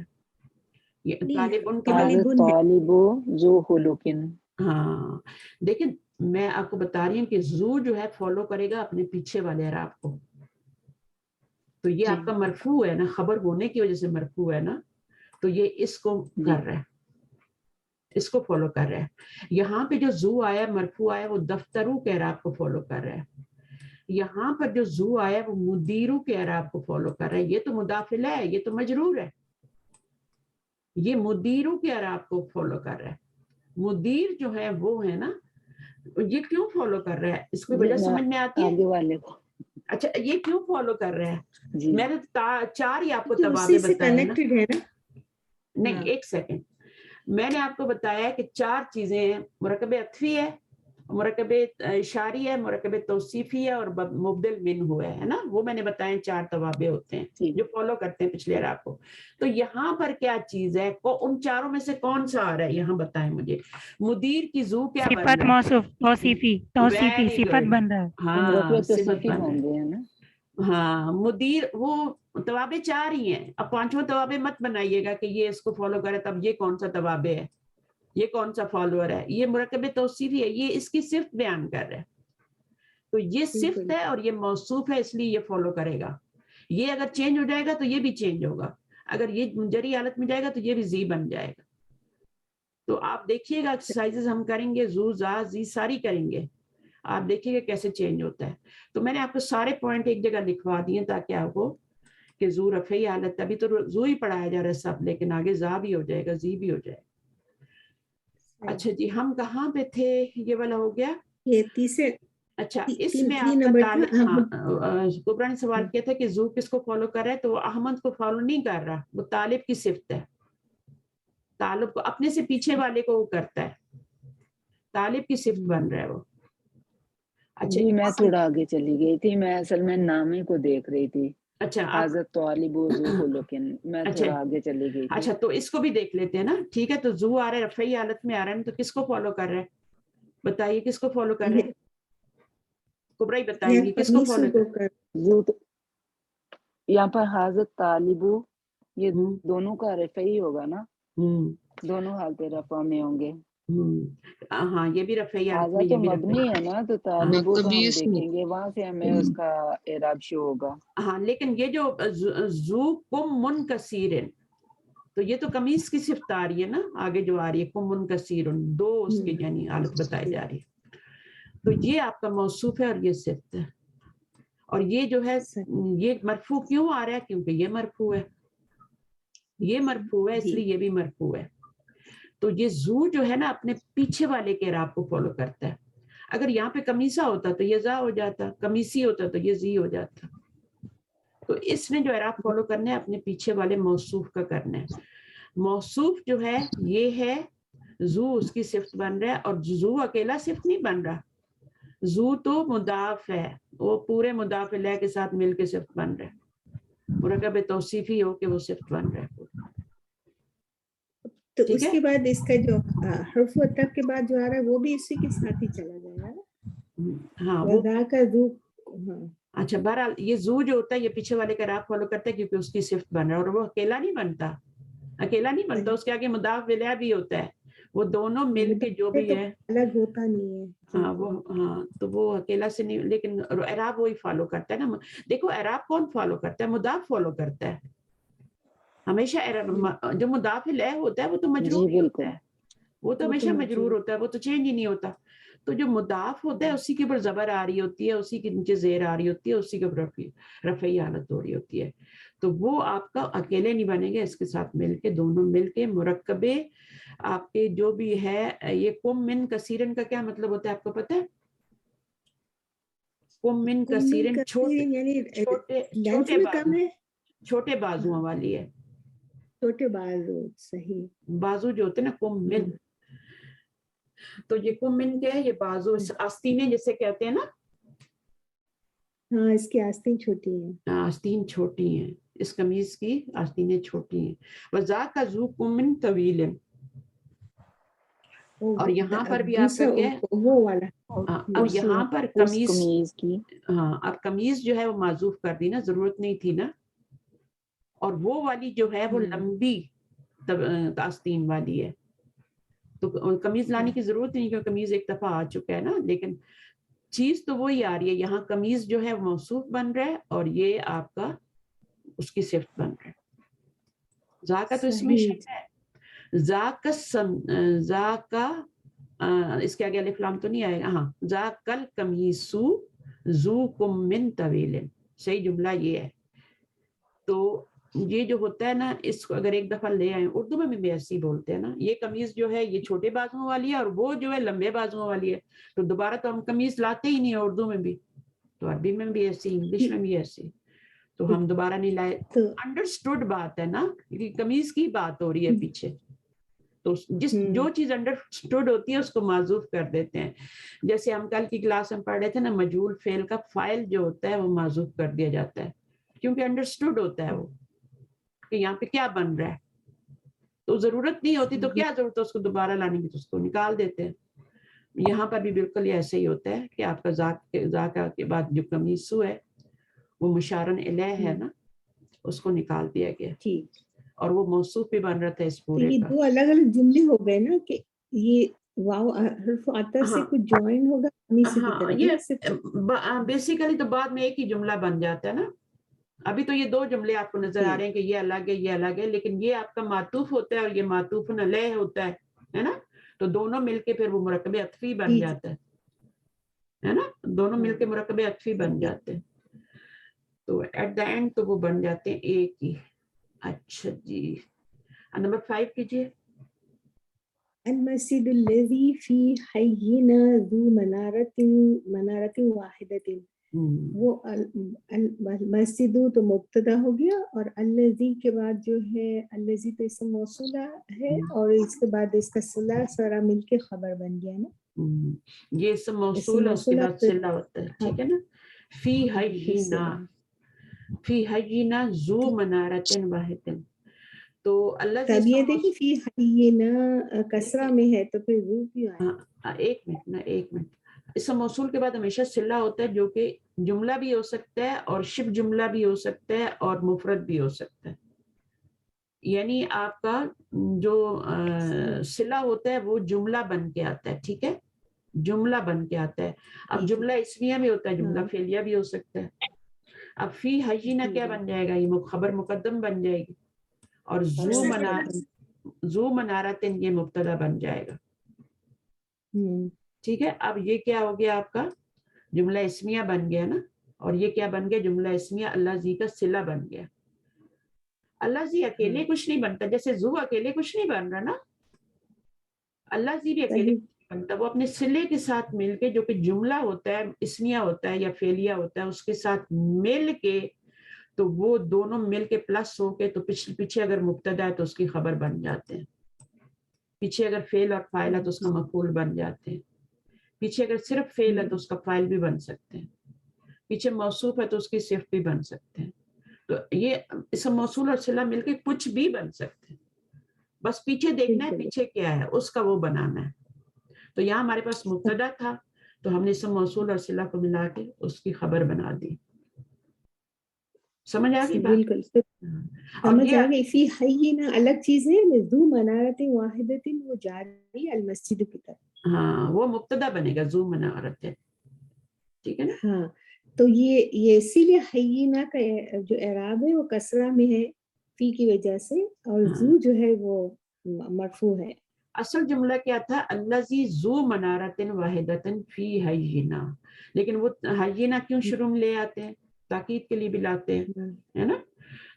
یہ طالب ان کے طالبو ذو خلق. ہاں دیکھیں میں آپ کو بتا رہی ہوں کہ زو جو ہے فالو کرے گا اپنے پیچھے والے اعراب کو. تو یہ آپ کا مرفوع ہے نا، خبر ہونے کی وجہ سے مرفوع ہے نا، تو یہ اس کو کر رہا ہے، اس کو فالو کر رہا ہے. یہاں پہ جو زو آیا مرفوع آیا وہ دفترو کے اعراب کو فالو کر رہا ہے. یہاں پر جو زو آیا وہ مدیرو کے اعراب کو فالو کر رہا ہے. یہ تو مدافع ہے، یہ تو مجرور ہے، یہ مدیرو کے اعراب کو فالو کر رہا ہے. مدیر جو ہے وہ ہے نا، یہ کیوں فالو کر رہا ہے، اس کی وجہ سمجھ میں آتی ہے آگے والے کو. اچھا یہ کیوں فالو کر رہا ہے؟ میں نے چار ہی آپ کو تو توابع اسی سے بتائے ہیں نا. کنیکٹڈ ہے نا. نہیں ایک سیکنڈ، میں نے آپ کو بتایا کہ چار چیزیں ہیں، مرکب عطفی ہے، مرکب اشاری ہے، مرکب توصیفی ہے اور مبدل من ہوا ہے نا. وہ میں نے بتایا چار توابع ہوتے ہیں جو فالو کرتے ہیں پچھلے اعراب کو. تو یہاں پر کیا چیز ہے، ان چاروں میں سے کون سا آ رہا ہے یہاں بتائیں مجھے. مدیر کی زو کیا بن صفت رہا ہے؟ موصوف توصیفی Very صفت good. بن رہا ہے. ہاں مرکب صفت توصیفی بن رہا بن ہے. گئے ہیں نا. ہاں مدیر وہ توابع چار ہی ہیں. اب پانچواں توابع مت بنائیے گا کہ یہ اس کو فالو کرے، تب یہ کون سا توابع ہے، یہ کون سا فالوور ہے. یہ مرکب توصیفی ہے، یہ اس کی صفت بیان کر رہا ہے. تو یہ صفت ہے اور یہ موصوف ہے، اس لیے یہ فالو کرے گا. یہ اگر چینج ہو جائے گا تو یہ بھی چینج ہوگا. اگر یہ جری حالت میں جائے گا تو یہ بھی زی بن جائے گا. تو آپ دیکھیے گا ایکسرسائزز ہم کریں گے، زو زا زی ساری کریں گے، آپ دیکھیے گا کیسے چینج ہوتا ہے. تو میں نے آپ کو سارے پوائنٹ ایک جگہ لکھوا دیے تاکہ آپ کو کہ زو رفعی حالت، ابھی تو زو ہی پڑھایا جا رہا ہے سب، لیکن آگے زا بھی ہو جائے گا، زی بھی ہو جائے گا. اچھا جی ہم کہاں پہ تھے، یہ والا ہو گیا. یہ تیسرے اچھا اس میں آپ کا نمبر طالب، تھا. ہاں کبرا نے سوال کیا تھا کہ زو کس کو فالو کر رہا ہے، تو وہ احمد کو فالو نہیں کر رہا، وہ طالب کی صفت ہے. طالب کو اپنے سے پیچھے والے کو وہ کرتا ہے، طالب کی صفت بن رہا ہے وہ. اچھا جی میں تھوڑا آگے چلی گئی تھی، میں اصل میں نامے کو دیکھ رہی تھی. اچھا حضرت طالب ذو خلق، میں اچھا تھوڑا آگے چلی گئی تھی. اچھا تو اس کو بھی دیکھ لیتے ہیں نا. ٹھیک ہے تو زو آ رہا ہے رفعی حالت میں آ رہا ہے، تو کس کو فالو کر رہا ہے بتائیے، کس کو فالو کر رہا ہے. کبرا ہی بتائیں گی کس کو فالو کر. یہاں پر حضرت طالب یہ دونوں کا رفعی ہوگا نا، دونوں حالت رفع میں ہوں گے. ہاں یہ بھی رفعی حالت میں، حاضر یہ تو بھی مبنی رفعی. ہے نا، تو طالبوں کو ہم دیکھیں گے وہاں سے ہمیں اس کا اعراب شو ہوگا. ہاں لیکن یہ جو زو کم منکسیرن، تو یہ تو قمیص کی صفت آ رہی ہے نا، آگے جو آ رہی ہے کم منکسیرن، دو اس کی یعنی حالت بتائی جا رہی ہے. تو یہ آپ کا موصوف ہے اور یہ صفت ہے. اور یہ جو ہے یہ مرفوع کیوں آ رہا ہے، کیونکہ یہ مرفوع ہے، یہ مرفوع ہے اس لیے یہ بھی مرفوع ہے. تو یہ زو جو ہے نا اپنے پیچھے والے کے اعراب کو فالو کرتا ہے. اگر یہاں پہ قمیصہ ہوتا تو یہ زا ہو جاتا، قمیصی ہوتا تو یہ زی ہو جاتا. تو اس نے جو اعراب فالو کرنا ہے اپنے پیچھے والے موصوف کا کرنا ہے. موصوف جو ہے یہ ہے زو، اس کی صفت بن رہا ہے، اور زو اکیلا صفت نہیں بن رہا، زو تو مضاف ہے، وہ پورے مضاف الیہ کے ساتھ مل کے صفت بن رہا ہے. مرکب توصیفی ہو کہ وہ صفت بن رہا ہے. تو اس کے بعد اس کا جو حرف عطف کے بعد جو آ رہا ہے وہ بھی اسی کے ساتھ ہی چلا جائے گا. ہاں وذا کا ذو. اچھا بہرحال یہ زو جو ہوتا ہے یہ پیچھے والے کا اعراب فالو کرتا ہے کیونکہ اس کی صفت بن رہا ہے، اور وہ اکیلا نہیں بنتا، اکیلا نہیں بنتا، اس کے آگے مضاف الیہ بھی ہوتا ہے. وہ دونوں مل کے جو بھی ہے الگ ہوتا نہیں ہے. ہاں وہ ہاں تو وہ اکیلا سے نہیں، لیکن اعراب وہی فالو کرتا ہے نا. دیکھو اعراب کون فالو کرتا ہے، مضاف فالو کرتا ہے ہمیشہ. جو مضاف الیہ ہوتا ہے وہ تو مجرور ہی ہوتا ہے، وہ تو ہمیشہ مجرور ہوتا ہے، وہ تو چینج ہی نہیں ہوتا. تو جو مضاف ہوتا ہے اسی کے اوپر زبر آ رہی ہوتی ہے، اسی کے نیچے زیر آ رہی ہوتی ہے، اسی کے اوپر رفعی حالت ہو رہی ہوتی ہے. تو وہ آپ کا اکیلے نہیں بنیں گے، اس کے ساتھ مل کے دونوں مل کے مرکبے آپ کے جو بھی ہے. یہ کم من کثیرن کا کیا مطلب ہوتا ہے آپ کو پتہ ہے؟ کم من کثیرن چھوٹے بازو، چھوٹے بازوؤں والی ہے. چھوٹے بازو صحیح بازو جو ہوتے ہیں نا کمن، تو یہ کمن کیا ہے؟ یہ بازو آستینیں جسے کہتے ہیں نا، ہاں اس کی آستین چھوٹی ہیں، آستین چھوٹی ہیں، اس قمیض کی آستینیں چھوٹی ہیں. وذاک ذو کمن طویل، اور یہاں پر بھی آپ کا کیا ہے؟ وہ والا اب یہاں پر قمیض، قمیض کی ہاں اب قمیض جو ہے وہ معذوف کر دی نا، ضرورت نہیں تھی نا، اور وہ والی جو ہے وہ لمبی آستین والی ہے، تو قمیض لانے کی ضرورت نہیں کیونکہ قمیض ایک دفعہ آ چکا ہے نا، لیکن چیز تو وہی آ رہی ہے. یہاں قمیض جو ہے وہ موصوف بن رہا ہے اور یہ آپ کا اس کی صفت بن رہا ہے. ذاکا تو اس میں شک ہے، ذاکا اس کے آگے الف لام تو نہیں آئے گا. ہاں ذاکل قمیص ذو کم طویل، صحیح جملہ یہ ہے. تو یہ جو ہوتا ہے نا، اس کو اگر ایک دفعہ لے آئیں، اردو میں بھی ایسے ہی بولتے ہیں نا، یہ قمیض جو ہے یہ چھوٹے بازوؤں والی ہے اور وہ جو ہے لمبے بازوؤں والی ہے، تو دوبارہ تو ہم قمیض لاتے ہی نہیں ہیں اردو میں بھی، تو عربی میں بھی ایسی، انگلش میں بھی ایسی، تو ہم دوبارہ نہیں لائے. انڈرسٹوڈ بات ہے نا، قمیض کی بات ہو رہی ہے پیچھے، تو جو چیز انڈرسٹوڈ ہوتی ہے اس کو معذوف کر دیتے ہیں. جیسے ہم کل کی کلاس میں پڑھ رہے تھے نا، مجہول فعل کا فاعل جو ہوتا ہے وہ معذوف کر دیا جاتا ہے کیونکہ انڈرسٹوڈ ہوتا ہے وہ کہ یہاں پہ کیا بن رہا ہے، تو ضرورت نہیں ہوتی تو کیا ضرورت ہے اس کو دوبارہ لانے کی، تو اس کو نکال دیتے ہیں. یہاں پر بھی بالکل ایسے ہی ہوتا ہے کہ آپ کا ذاکا کے بعد جو قمیصو ہے وہ مشارن الیہ ہے نا، اس کو نکال دیا گیا اور وہ موصوف بھی بن رہا تھا اس پورے یہ کا. دو الگ الگ جملے ہو گئے نا کہ یہ واو حرف عطف سے کچھ جوائن ہوگا قمیص کی طرف، یہ بیسیکلی تو بعد میں ایک ہی جملہ بن جاتا ہے نا. ابھی تو یہ دو جملے آپ کو نظر آ رہے ہیں کہ یہ الگ ہے یہ الگ ہے، لیکن یہ آپ کا معطوف ہوتا ہے اور یہ معطوف علیہ ہوتا ہے نا، تو دونوں مل کے پھر وہ مرکب عطفی بن جاتا ہے نا، دونوں مل کے مرکب عطفی بن جاتے ہیں، تو ایٹ دا اینڈ تو وہ بن جاتے ہیں ایک ہی. اچھا جی نمبر 5 کیجیے. المسجد الذي في حينا ذو منارة واحدة، وہ المسجد تو مبتدا ہو گیا اور الذی کے بعد جو ہے الذی تو اسم موصولہ ہے اور اس کے بعد اس کا صلہ سارا مل کے خبر بن گیا نا. یہ اسم موصول اس کے بعد صلہ ہوتا ہے، ٹھیک ہے نا. فی حینا، فی حینا ذو منارۃ واحدۃ، تو اللہ تب یہ دیکھیں فی حینا کسرہ میں ہے تو پھر ذو کیوں آیا؟ ایک منٹ اسم موصول کے بعد ہمیشہ صلہ ہوتا ہے، جو کہ جملہ بھی ہو سکتا ہے اور شبہ جملہ بھی ہو سکتا ہے اور مفرد بھی ہو سکتا ہے. یعنی آپ کا جو صلہ ہوتا ہے وہ جملہ بن کے آتا ہے، ٹھیک ہے، جملہ بن کے آتا ہے. اب جملہ اسمیہ بھی ہوتا ہے، جملہ فعلیہ بھی ہو سکتا ہے. اب فی حینا کیا بن جائے گا؟ یہ خبر مقدم بن جائے گی، اور ذو منارۃ یہ مبتدا بن جائے گا. ٹھیک ہے، اب یہ کیا ہو گیا؟ آپ کا جملہ اسمیہ بن گیا نا، اور یہ کیا بن گیا؟ جملہ اسمیہ اللہ زی کا صلہ بن گیا. اللہ زی اکیلے کچھ نہیں بنتا، جیسے ذو اکیلے کچھ نہیں بن رہا نا، اللہ زی بھی اکیلے کچھ نہیں بنتا، وہ اپنے صلے کے ساتھ مل کے، جو کہ جملہ ہوتا ہے اسمیہ ہوتا ہے یا فعلیہ ہوتا ہے، اس کے ساتھ مل کے، تو وہ دونوں مل کے پلس ہو کے، تو پیچھے اگر مبتدا ہے تو اس کی خبر بن جاتے ہیں، پیچھے اگر فعل اور فاعل ہے تو اس کا مفعول بن جاتے ہیں، پیچھے اگر صرف فعل ہے تو اس کا فاعل بھی بن سکتے ہیں، پیچھے موصوف ہے تو اس کی صفت بھی بن سکتے ہیں. تو یہ اسم موصول اور صلہ مل کے کچھ بھی بن سکتے ہیں، بس پیچھے دیکھنا ہے پیچھے کیا ہے اس کا وہ بنانا ہے. تو یہاں ہمارے پاس مبتدا تھا تو ہم نے اسم موصول اور صلہ کو ملا کے اس کی خبر بنا دی. سمجھ آ گئی بات؟ بالکل سمجھ آ گئی. فی حینا الگ چیز ہے، ذو منارۃ واحدۃ وہ جاری المسجد کی طرف، ہاں وہ مبتدا بنے گا ذو منارۃ، ٹھیک ہے نا. ہاں تو یہ اسی لیے حینا کا جو اعراب ہے وہ کسرہ میں ہے فی کی وجہ سے، اور ذو جو ہے وہ مرفوع ہے. اصل جملہ کیا تھا؟ الذی ذو منارۃ واحدۃ فی حینا، لیکن وہ حینا کیوں شروع میں لے آتے ہیں؟ تاکید کے لیے بھی لاتے ہیں، ہے نا،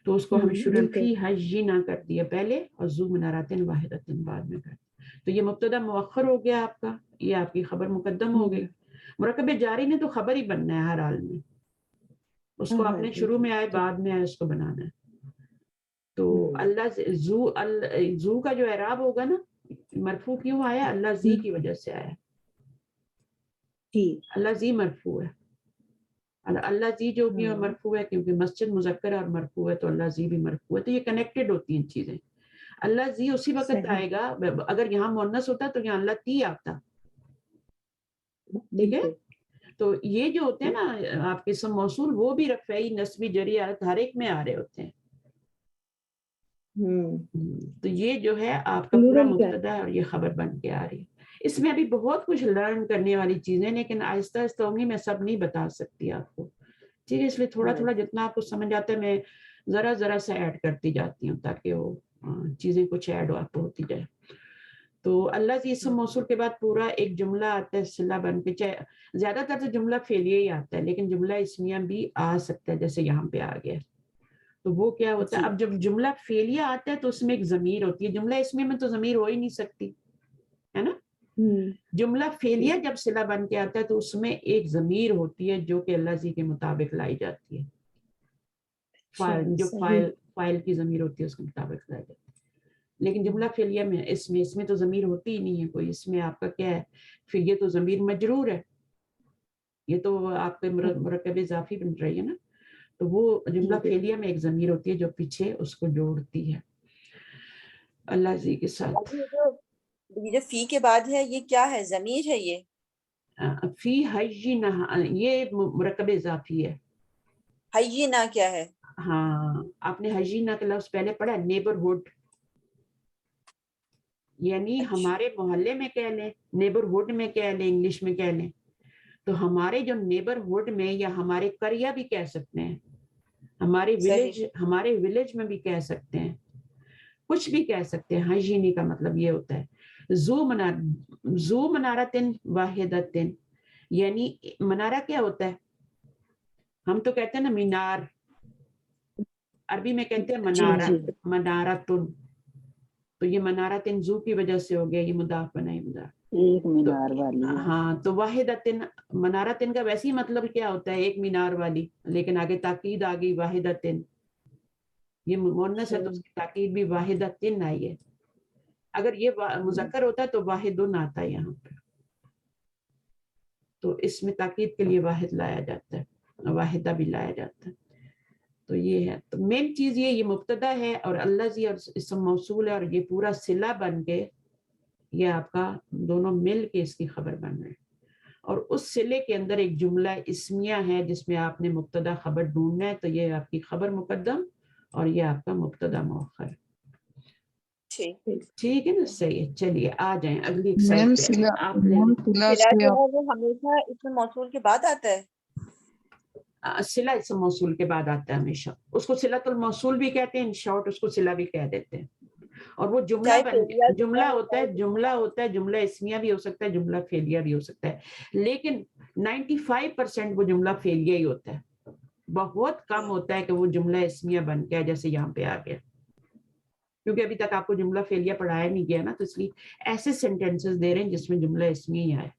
تو اس کو ہم شروع فی حینا کر دیا پہلے اور ذو منارۃ واحدۃ بعد میں کر دیا. تو یہ مبتدا مؤخر ہو گیا آپ کا، یہ آپ کی خبر مقدم ہو گئی. مرکب جاری نے تو خبر ہی بننا ہے ہر حال میں، اس کو اپنے شروع میں آئے بعد میں آئے اس کو بنانا ہے. تو اللہ زو کا جو اعراب ہوگا نا مرفوع کیوں آیا؟ اللہ زی کی وجہ سے آیا. اللہ زی مرفوع ہے. اللہ زی جو کہ مرفوع ہے کیونکہ مسجد مذکر اور مرفوع ہے تو اللہ زی بھی مرفوع ہے. تو یہ کنیکٹڈ ہوتی ہیں چیزیں. اللہ زی اسی وقت آئے گا اگر یہاں مؤنث ہوتا تو یہاں اللہ تی آتا. ٹھیک ہے. تو یہ جو ہوتے ہیں نا آپ کے اسم موصول وہ بھی رفعی نصبی جری حالت ہر ایک میں آ رہے ہوتے ہیں. تو یہ جو ہے آپ کا پورا مبتدا ہے اور یہ خبر بن کے آ رہی ہے. اس میں ابھی بہت کچھ لرن کرنے والی چیزیں لیکن آہستہ آہستہ ہوں گی, میں سب نہیں بتا سکتی آپ کو. ٹھیک ہے, اس لیے تھوڑا تھوڑا جتنا آپ کو سمجھ آتا ہے میں ذرا ذرا سا ایڈ کرتی جاتی ہوں تاکہ وہ چیزیں کچھ ایڈ آپ ہوتی جائے. تو اللہ کی اسم موصول کے بعد پورا ایک جملہ آتا ہے صلہ بن کے. چاہے زیادہ تر تو جملہ فعلیہ ہی آتا ہے لیکن جملہ اسمیہ بھی آ سکتا ہے جیسے یہاں پہ آ گیا. تو وہ کیا ہوتا ہے, اب جب جملہ فعلیہ آتا ہے تو اس میں ایک ضمیر ہوتی ہے. جملہ اسمیہ میں تو ضمیر ہو ہی نہیں سکتی ہے نا. جملہ فعلیہ جب صلہ بن کے آتا ہے تو اس میں ایک ضمیر ہوتی ہے جو کہ اللہ زی کے مطابق لائی جاتی ہے. جو فاعل کی ضمیر ہوتی ہے اس کے مطابق لائی جاتی ہے. لیکن جملہ فعلیہ میں اس میں تو ضمیر ہوتی ہی نہیں ہے کوئی. اس میں آپ کا کیا ہے, پھر یہ تو ضمیر مجرور ہے, یہ تو آپ کے مرکب اضافی بن رہی ہے نا. تو وہ جملہ فعلیہ میں ایک ضمیر ہوتی ہے جو پیچھے اس کو جوڑتی ہے اللہ زی کے ساتھ. یہ جو فی کے بعد ہے یہ کیا ہے, ضمیر ہے یہ؟ فی حیینہ یہ مرکب اضافی ہے. حیینہ کیا ہے؟ ہاں آپ نے حیینہ کا لفظ پہلے پڑھا, نیبرہڈ, یعنی ہمارے محلے میں کہہ لیں, نیبرہڈ میں کہہ لیں, انگلش میں کہہ لیں. تو ہمارے جو نیبرہڈ میں یا ہمارے قریہ بھی کہہ سکتے ہیں, ہمارے ولیج میں بھی کہہ سکتے ہیں, کچھ بھی کہہ سکتے ہیں. حیینی کا مطلب یہ ہوتا ہے ذو منارتن واحدتن, یعنی منارہ کیا ہوتا ہے, ہم تو کہتے ہیں نا مینار, عربی میں کہتے ہیں منارہ, منارتن. تو یہ منارتن ذو کی وجہ سے ہو گیا, یہ مضاف بنائے مضاف. ایک مینار والی. ہاں تو واحدتن منارتن کا ویسے ہی مطلب کیا ہوتا ہے, ایک مینار والی, لیکن آگے تاکید آ گئی واحدتن. یہ مؤنث ہے تو اس کی تاکید بھی واحدتن آئی ہے. اگر یہ مذکر ہوتا ہے تو واحدن آتا ہے یہاں پہ, تو اس میں تاکید کے لیے واحد لایا جاتا ہے, واحدہ بھی لایا جاتا ہے. تو یہ ہے, تو مین چیز یہ مبتدا ہے اور اللہ زی اور اسم موصول ہے, اور یہ پورا صلہ بن کے یہ آپ کا دونوں مل کے اس کی خبر بن رہے ہیں. اور اس صلے کے اندر ایک جملہ اسمیہ ہے جس میں آپ نے مبتدا خبر ڈھونڈنا ہے, تو یہ آپ کی خبر مقدم اور یہ آپ کا مبتدا مؤخر. ٹھیک ہے نا, صحیح ہے. چلیے آ جائیں اگلی سلائڈ پہ. آپ وہ ہمیشہ اسم موصول کے بعد آتا ہے, صلہ اسم موصول کے بعد آتا ہے ہمیشہ. اس کو صلۃ الموصول بھی کہتے ہیں, ان شارٹ اس کو صلہ بھی کہہ دیتے ہیں. اور وہ جملہ جملہ ہوتا ہے, جملہ اسمیہ بھی ہو سکتا ہے, جملہ فعلیہ بھی ہو سکتا ہے, لیکن 95% وہ جملہ فعلیہ ہی ہوتا ہے. بہت کم ہوتا ہے کہ وہ جملہ اسمیہ بن گیا جیسے یہاں پہ آ گیا, کیونکہ ابھی تک آپ کو جملہ فعلیہ پڑھایا نہیں گیا نا, تو اس لیے ایسے سینٹینسز دے رہے ہیں جس میں جملہ اسمیہ ہی آئے.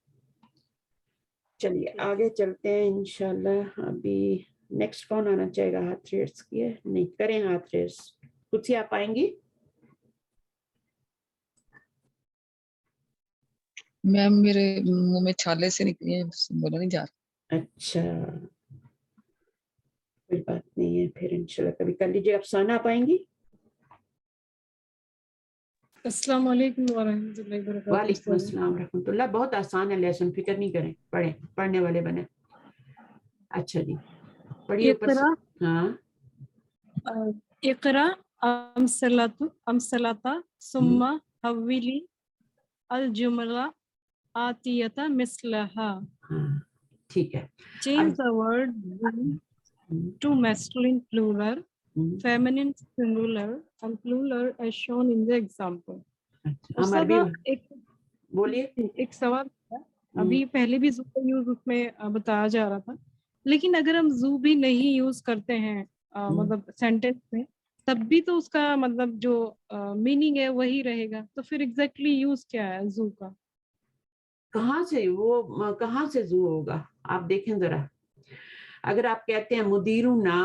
چلیے آگے چلتے ہیں انشاءاللہ. ابھی نیکسٹ کون آنا چاہے گا ہاتھ ریس کیے, نہیں کریں ہاتھ ریس, خود سے آپ آئیں گی. میم میرے منہ میں چھالے سے نکلی ہیں, بولا نہیں جا رہا. اچھا کوئی بات نہیں ہے, پھر انشاءاللہ کبھی کر لیجیے. افسانہ آپ آئیں گی. السلام علیکم ورحمۃ اللہ وبرکاتہ. وعلیکم السلام ورحمۃ اللہ. بہت آسان ہے لیسن, فکر نہیں کریں, پڑھیں, پڑھنے والے بنے. اچھا جی پڑھیے اوپر سے. ہاں اقرا امثلۃ ثم حولی الجملہ آتیۃ مثلہا. ہاں ٹھیک ہے. Change the word to masculine plural, feminine singular and plural as shown in the example. ہم عربی بولیے. ایک سوال ہے, ابھی پہلے بھی زو کا یوز اس میں بتایا جا رہا تھا, لیکن اگر ہم زو بھی نہیں یوز کرتے ہیں مطلب سینٹینس میں, تب بھی تو اس کا مطلب جو میننگ ہے وہی رہے گا. تو پھر ایگزیکٹلی یوز کیا ہے زو کا؟ کہاں سے وہ کہاں سے زو ہوگا, آپ دیکھیں ذرا. اگر آپ کہتے ہیں مدیرنا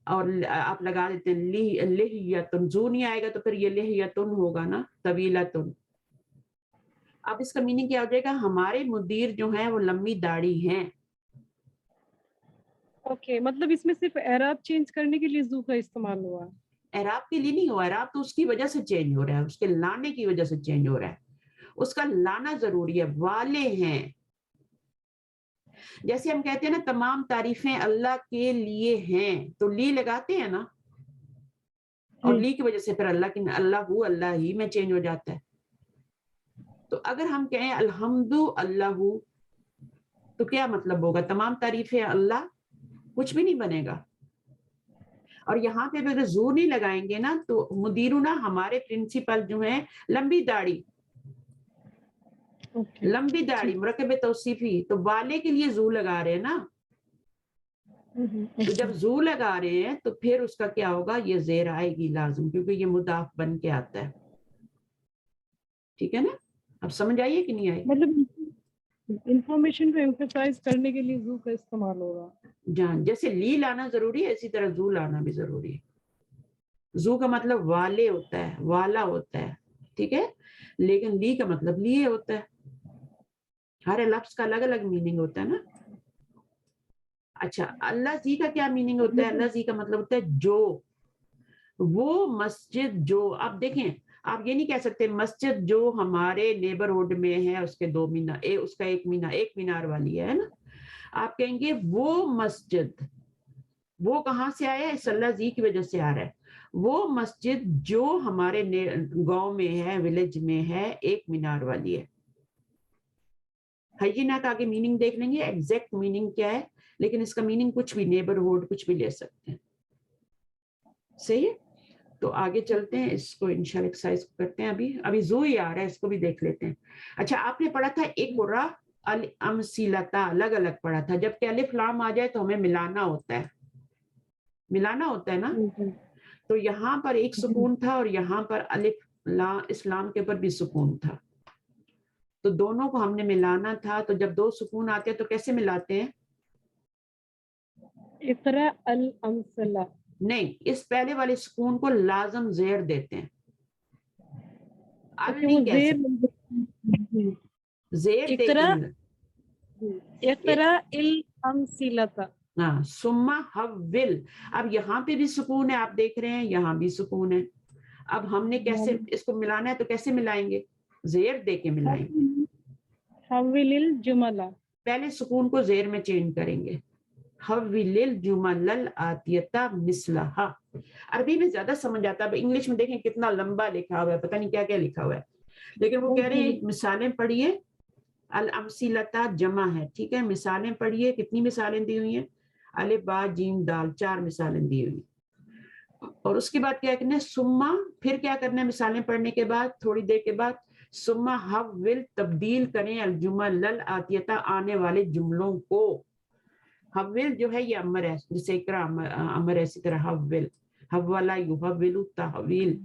اور آپ لگا دیتے ہیں لحیتن، زو نہیں آئے گا تو پھر یہ لحیتن ہوگا نا، طویلتن. اب اس کا میننگ کیا ہو جائے گا؟ ہمارے مدیر جو ہیں وہ لمبی داڑھی ہیں. اوکے، مطلب اس میں صرف اعراب چینج کرنے کے لیے زو کا استعمال ہوا. اعراب کے لیے نہیں ہوا، اعراب تو اس کی وجہ سے چینج ہو رہا ہے، اس کے لانے کی وجہ سے چینج ہو رہا ہے. اس کا لانا ضروری ہے. والے ہیں، جیسے ہم کہتے ہیں نا تمام تعریفیں اللہ کے لیے ہیں، تو لی لگاتے ہیں نا، اور لی کی وجہ سے پھر اللہ ہی میں چینج ہو جاتا ہے. تو اگر ہم کہیں الحمد اللہ، تو کیا مطلب ہوگا؟ تمام تعریفیں اللہ، کچھ بھی نہیں بنے گا. اور یہاں پہ اگر زور نہیں لگائیں گے نا تو مدیرنا ہمارے پرنسپل جو ہیں لمبی داڑھی، لمبی داڑھی مرکب توصیفی، تو والے کے لیے زو لگا رہے ہیں نا. تو جب زو لگا رہے ہیں تو پھر اس کا کیا ہوگا؟ یہ زیر آئے گی لازم، کیونکہ یہ مضاف بن کے آتا ہے. ٹھیک ہے نا؟ اب سمجھ آئیے کہ نہیں آئی؟ مطلب انفارمیشن کو ایمفسائز کرنے کے لیے زو کا استعمال ہوگا. جان جیسے لی لانا ضروری ہے، اسی طرح زو لانا بھی ضروری ہے. زو کا مطلب والے ہوتا ہے، والا ہوتا ہے، ٹھیک ہے، لیکن لی کا مطلب لیے ہوتا ہے. ہر لفظ کا الگ الگ میننگ ہوتا ہے نا. اچھا، اللہ زی کا کیا میننگ ہوتا ہے؟ اللہ زی کا مطلب ہوتا ہے جو، وہ مسجد جو. آپ دیکھیں، آپ یہ نہیں کہہ سکتے مسجد جو ہمارے نیبرہڈ میں ہے اس کے 2 مینار، اس کا 1 مینار والی ہے نا. آپ کہیں گے وہ مسجد، وہ کہاں سے آیا ہے؟ اس اللہ زی کی وجہ سے آ رہا ہے. وہ مسجد جو ہمارے گاؤں میں ہے، ولیج میں ہے، 1 مینار والی ہے. ہائیجینہ کا آگے میننگ دیکھ لیں گے ایگزیکٹ میننگ کیا ہے، لیکن اس کا میننگ کچھ بھی، نیبرہڈ کچھ بھی لے سکتے ہیں. صحیح ہے؟ تو آگے چلتے ہیں، اس کو انشاءاللہ ایکسرسائز کرتے ہیں. ابھی زو ہی آ رہا ہے، اس کو بھی دیکھ لیتے ہیں. اچھا، آپ نے پڑھا تھا اقرا الامثلۃ، الگ الگ پڑھا تھا. جب کہ الف لام آ جائے تو ہمیں ملانا ہوتا ہے، ملانا ہوتا ہے نا. تو یہاں پر ایک سکون تھا اور یہاں پر الف اسلام کے اوپر بھی سکون تھا، تو دونوں کو ہم نے ملانا تھا. تو جب 2 سکون آتے ہیں تو کیسے ملاتے ہیں؟ اقرا الامثلہ، نہیں، اس پہلے والے سکون کو لازم زیر دیتے ہیں. وہ زیر زیر دے کے اقرا الامثلۃ. ہاں، ثم حول. اب یہاں پہ بھی سکون ہے، آپ دیکھ رہے ہیں یہاں بھی سکون ہے. اب ہم نے کیسے اس کو ملانا ہے؟ تو کیسے ملائیں گے؟ زیر دے کے ملائیں گے. حول الجملہ، پہلے سکون کو زیر میں چینج کریں گے. حول الجمل الآتیۃ مثلھا. عربی میں زیادہ سمجھ آتا ہے. اب انگلش میں دیکھیں کتنا لمبا لکھا ہوا ہے، پتہ نہیں کیا کیا لکھا ہوا ہے، لیکن وہ کہہ رہے ہیں مثالیں پڑھیے. الامثلۃ جمع ہے، ٹھیک ہے، مثالیں پڑھیے. کتنی مثالیں دی ہوئی ہیں؟ الف با جیم دال، 4 مثالیں دی ہوئی. اور اس کے بعد کیا کرنا ہے؟ ثم، پھر کیا کرنا ہے مثالیں پڑھنے کے بعد تھوڑی دیر کے بعد؟ ثم حول، تبدیل کریں الجمل الآتیۃ، آنے والے جملوں کو. حول جو ہے یہ امر ہے، جسے اقرا امر ہے، اسی طرح حول، حولا یحول تحویل،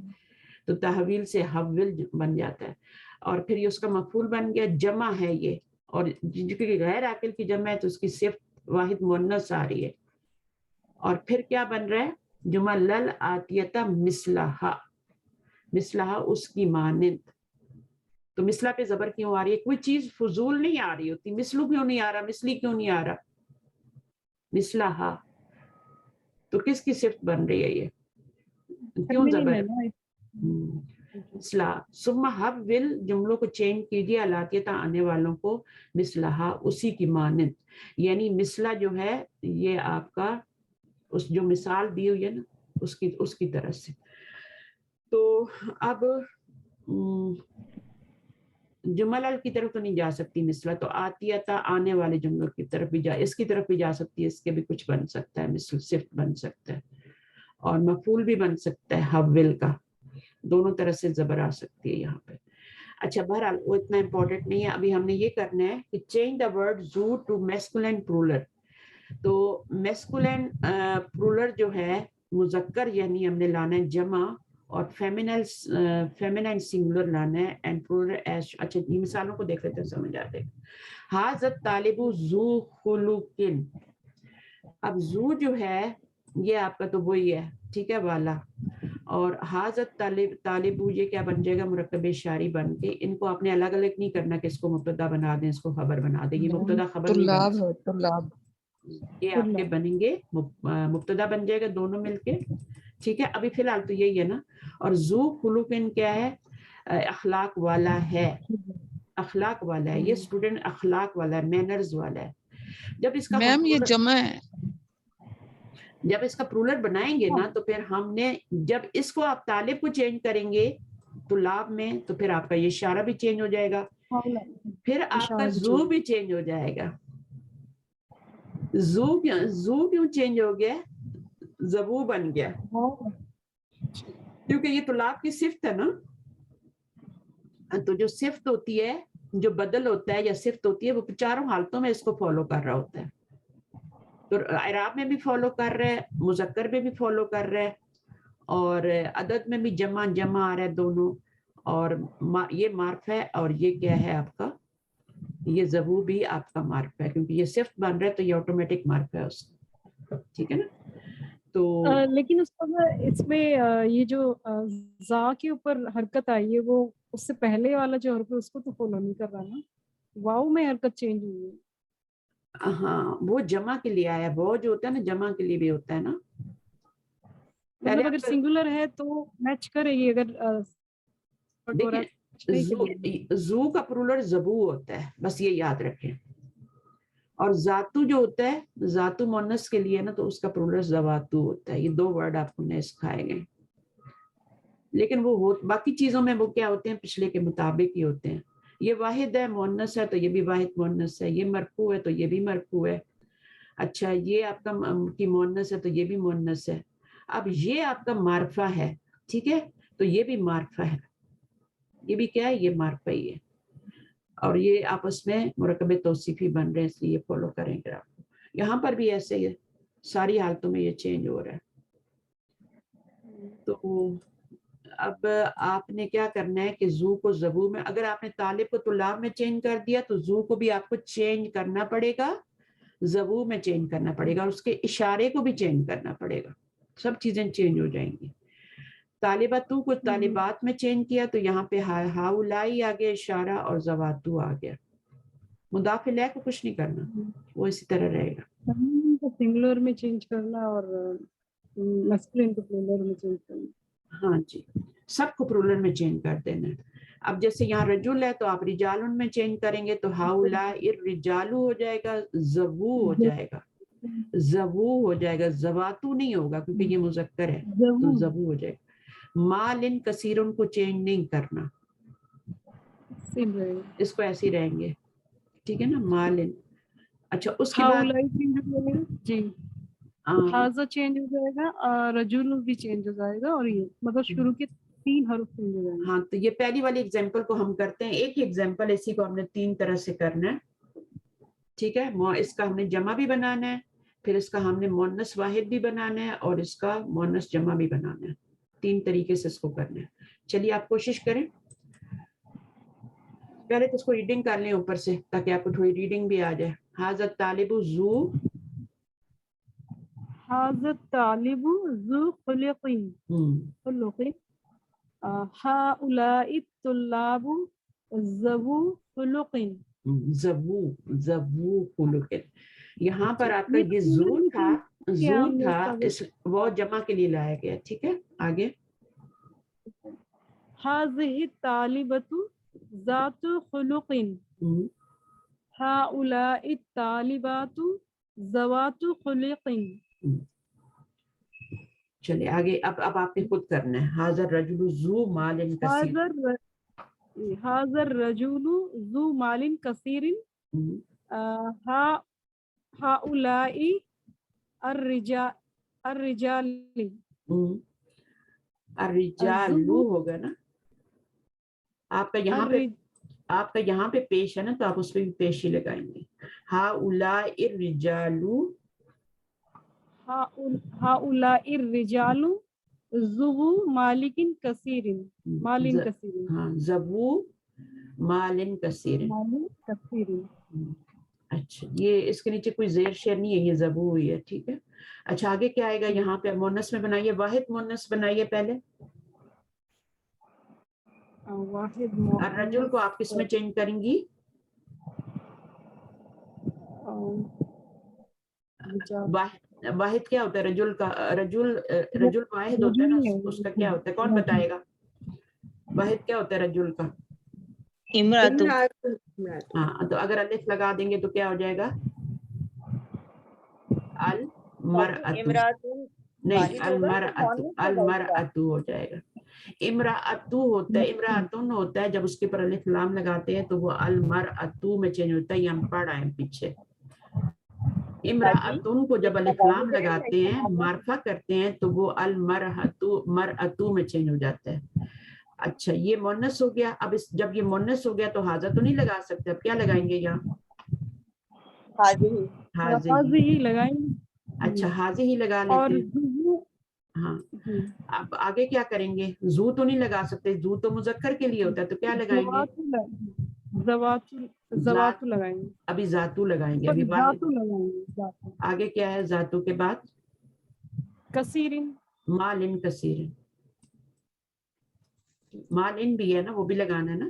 تو تحویل سے حول بن جاتا ہے. اور پھر یہ اس کا مفعول بن گیا. جمع ہے یہ، اور کیونکہ غیر عاقل کی جمع ہے تو اس کی صرف واحد مؤنث آ رہی ہے. اور پھر کیا بن رہا ہے؟ جمل الآتیۃ مثلھا، مثلھا اس کی مانند. تو مثلا پہ زبر کیوں آ رہی ہے؟ کوئی چیز فضول نہیں آ رہی ہوتی. مثلو کیوں نہیں آ رہا؟ مثلی کیوں نہیں آ رہا؟ مثلھا تو کس کی صفت بن رہی ہے؟ یہ کیوں زبر؟ مثلا. ثم حول، جملوں کو چینج کیجیے، الآتیۃ آنے والوں کو، مثلھا اسی کی مانند. یعنی مثلا جو ہے یہ آپ کا اس جو مثال دی ہوئی ہے نا اس کی طرح سے. تو اب جمل کی طرف تو نہیں جا سکتی مثلا، تو آتیۃ آنے والے جملوں کی طرف بھی اس کی طرف بھی جا سکتی ہے. اس کے بھی کچھ بن سکتا ہے، مثل صفت بن سکتا ہے اور مفعول بھی بن سکتا ہے. حول کا دونوں طرح سے زبر آ سکتی ہے یہاں پہ. اچھا، بہرحال وہ اتنا امپورٹنٹ نہیں ہے. ابھی ہم نے یہ کرنا ہے کہ چینج دا ورڈ زو ٹو میسکولین پرولر. تو میسکولین پرولر جو ہے مذکر، یعنی ہم نے لانا ہے جمع، اور فیمینائن سنگولر لانا ہے، اینڈ پرولر ایش. اچھا، یہ مثالوں کو دیکھ لیتے ہیں، سمجھ آتے ہیں. حاذا الطالب ذو خلق. اب ذو جو ہے یہ آپ کا تو وہی ہے, ٹھیک ہے, والا. اور حاضت طالبو یہ کیا بن جائے گا, مرکب اشاری بن کے. ان کو آپ نے الگ الگ نہیں کرنا کہ اس کو مبتدا بنا دیں, اس کو خبر بنا دیں, یہ مبتدا خبر نہیں بن طلاب ہے, طلاب. یہ آپ کے بنیں گے, مبتدا بن جائے گا دونوں مل کے, ٹھیک ہے. ابھی فی الحال تو یہی ہے نا. اور ذو خلقن کیا ہے, اخلاق والا ہے, اخلاق والا ہے, یہ اسٹوڈنٹ اخلاق والا ہے, مینرز والا ہے. جب اس کا میم یہ جمع ہے, جب اس کا پرولر بنائیں گے نا, تو پھر ہم نے جب اس کو آپ طالب کو چینج کریں گے طلاب میں, تو پھر آپ کا یہ اشارہ بھی چینج ہو جائے گا, پھر آپ کا زو بھی چینج ہو جائے گا. زو کیوں چینج ہو گیا, زبو بن گیا, کیونکہ یہ طلاب کی صفت ہے نا. تو جو صفت ہوتی ہے, جو بدل ہوتا ہے یا صفت ہوتی ہے, وہ چاروں حالتوں میں اس کو فالو کر رہا ہوتا ہے. تو اعراب میں بھی فالو کر رہا ہے, مذکر میں بھی فالو کر رہا ہے, اور عدد میں بھی جمع آ رہا ہے دونوں. اور یہ معرف ہے, اور یہ کیا ہے آپ کا, یہ ضبو بھی آپ کا معرف ہے, کیونکہ یہ صفت بن رہا ہے تو یہ آٹومیٹک معرف ہے اس کا, ٹھیک ہے نا. تو لیکن اس میں یہ جو زا کے اوپر حرکت آئی ہے, وہ اس سے پہلے والا جو حرف ہے اس کو تو فالو نہیں کر رہا نا. واؤ میں حرکت چینج ہوئی ہے. ہاں, وہ جمع کے لیے آیا, وہ جو ہوتا ہے نا جمع کے لیے بھی ہوتا ہے نا. مطلب اگر سنگولر ہے تو میچ کرے گی, اگر دیکھیں زو کا پرولر زبو ہوتا ہے, بس یہ یاد رکھیں. اور ذاتو جو ہوتا ہے, ذاتو مونس کے لیے نا, تو اس کا پرولر زواتو ہوتا ہے. یہ دو ورڈ آپ کو نئے سکھائے گئے, لیکن وہ باقی چیزوں میں وہ کیا ہوتے ہیں, پچھلے کے مطابق ہی ہوتے ہیں. یہ واحد ہے, مونس ہے تو یہ بھی واحد مونس ہے, یہ مرفوع ہے تو یہ بھی مرفوع ہے. اچھا, یہ آپ کا کی مونس ہے تو یہ بھی مونس ہے. اب یہ آپ کا معرفہ ہے, ٹھیک ہے, تو یہ بھی معرفہ ہے, یہ بھی کیا ہے, یہ معرفہ ہی ہے. اور یہ آپس میں مرکب توصیفی بن رہے ہیں, اس لیے یہ فالو کریں گے آپ کو. یہاں پر بھی ایسے ہی ہے, ساری حالتوں میں یہ چینج ہو رہا ہے. تو اب آپ نے کیا کرنا ہے کہ زو کو زبو میں, اگر آپ نے طالب کو طلاب میں چینج کر دیا, تو زو کو بھی آپ کو چینج کرنا پڑے گا, زبو میں چینج کرنا پڑے گا, اور اس کے اشارے کو بھی چینج کرنا پڑے گا. سب چیزیں چینج ہو جائیں گی. طالباتو کو طالبات میں چینج کیا, تو یہاں پہ ہاؤلائی آ گیا اشارہ, اور زواتو آ گیا. مضاف الیہ کو کچھ نہیں کرنا, وہ اسی طرح رہے گا. سنگولر میں چینج کرنا اور مسکولین کو پلورل میں چینج کرنا. ہاں جی, سب کو پلورل میں چینج کر دینا. اب جیسے یہاں رجل ہے تو آپ رجالن میں چینج کریں گے, تو ہاؤلائی الرجالو ہو جائے گا, زبو ہو جائے گا, زبو ہو جائے گا, زواتو نہیں ہوگا کیونکہ یہ مذکر ہے, تو زبو ہو جائے گا. مالن کثیرن کو چینج نہیں کرنا, اس کو ایسے ہی رہیں گے, ٹھیک ہے نا, مالن. اچھا, اس کے بعد جی حاضر چینج ہو جائے گا, رجل بھی چینج ہو جائے گا, اور یہ مطلب شروع کے 3 حرف چینج ہو جائیں گے. ہاں, تو یہ پہلی والی ایگزامپل کو ہم کرتے ہیں, ایک ہی ایگزامپل, اسی کو ہم نے 3 طرح سے کرنا ہے, ٹھیک ہے. اس کا ہم نے جمع بھی بنانا ہے, پھر اس کا ہم نے مونس واحد بھی بنانا ہے, اور اس کا مونس جمع بھی بنانا ہے. 3 طریقے سے اس کو کرنا ہے. چلیے آپ کوشش کریں, پہلے تو اس کو ریڈنگ کر لیں اوپر سے, تاکہ آپ کو تھوڑی ریڈنگ بھی آ جائے. حاضر طالب ذو, حاضر طالب ذو خلق, هؤلاء الطلاب ذو خلق. زبو خلق. یہاں پر آپ کا یہ زو تھا, اس وہ جمع کے لیے لایا گیا, ٹھیک ہے. آگے هذه الطالبة ذات خلق, هؤلاء الطالبات ذوات خلق. چلے آگے, اب آپ نے خود کرنا ہے. حاضر رجل ذو مال کثیر, حاضر رجل ذو مال کثیر, هؤلاء الرجال ہوگا نا آپ کا یہاں پہ, آپ کا یہاں پہ پیش ہے نا, تو آپ اس پہ بھی پیش ہی لگائیں گے. هؤلاء الرجال, هؤلاء الرجال ذو مال کثیر, ہاں, ذو مال کثیر. اچھا یہ اس کے نیچے کوئی زیر شیر نہیں ہے, یہ ضبو ہوئی ہے, ٹھیک ہے. اچھا آگے کیا آئے گا یہاں پہ؟ مونس میں بنائیے, واحد مونس بنائیے پہلے. واحد الرجل کو آپ کس میں چینج کریں گی؟ واحد کیا ہوتا ہے رجل کا؟ رجل واحد ہوتا ہے نا, اس کا کیا ہوتا ہے, کون بتائے گا؟ واحد کیا ہوتا ہے رجل کا؟ امراتو. ہاں تو اگر الف لگا دیں گے تو کیا ہو جائے گا؟ المرأۃ. امراتو نہیں, المرأۃ ہو جائے گا. امرأۃ ہوتا ہے, امرأۃن ہوتا ہے, جب اس کے پر الف لام لگاتے ہیں تو وہ المرأۃ میں چینج ہوتا ہے. یہ ہم پڑھ آئے پیچھے. امرأۃن کو جب الف لام لگاتے ہیں, معرفہ کرتے ہیں, تو وہ مرأۃ میں چینج ہو جاتا ہے. اچھا یہ مونس ہو گیا. اب جب یہ مونس ہو گیا تو حاضہ تو نہیں لگا سکتے, اب کیا لگائیں گے یہاں؟ حاضی ہی لگائیں گے. اچھا حاضی ہی لگا لیتے ہیں. ہاں اب آگے کیا کریں گے؟ زو تو نہیں لگا سکتے, زو تو مذکر کے لیے ہوتا ہے, تو کیا لگائیں گے؟ زواتو لگائیں گے. ابھی ذاتو لگائیں گے, ابھی واحد. ذاتو لگائیں گے. آگے کیا ہے ذاتو کے بعد؟ کثیرن. مالن کثیر. مالن بھی ہے نا, وہ بھی لگانا ہے نا.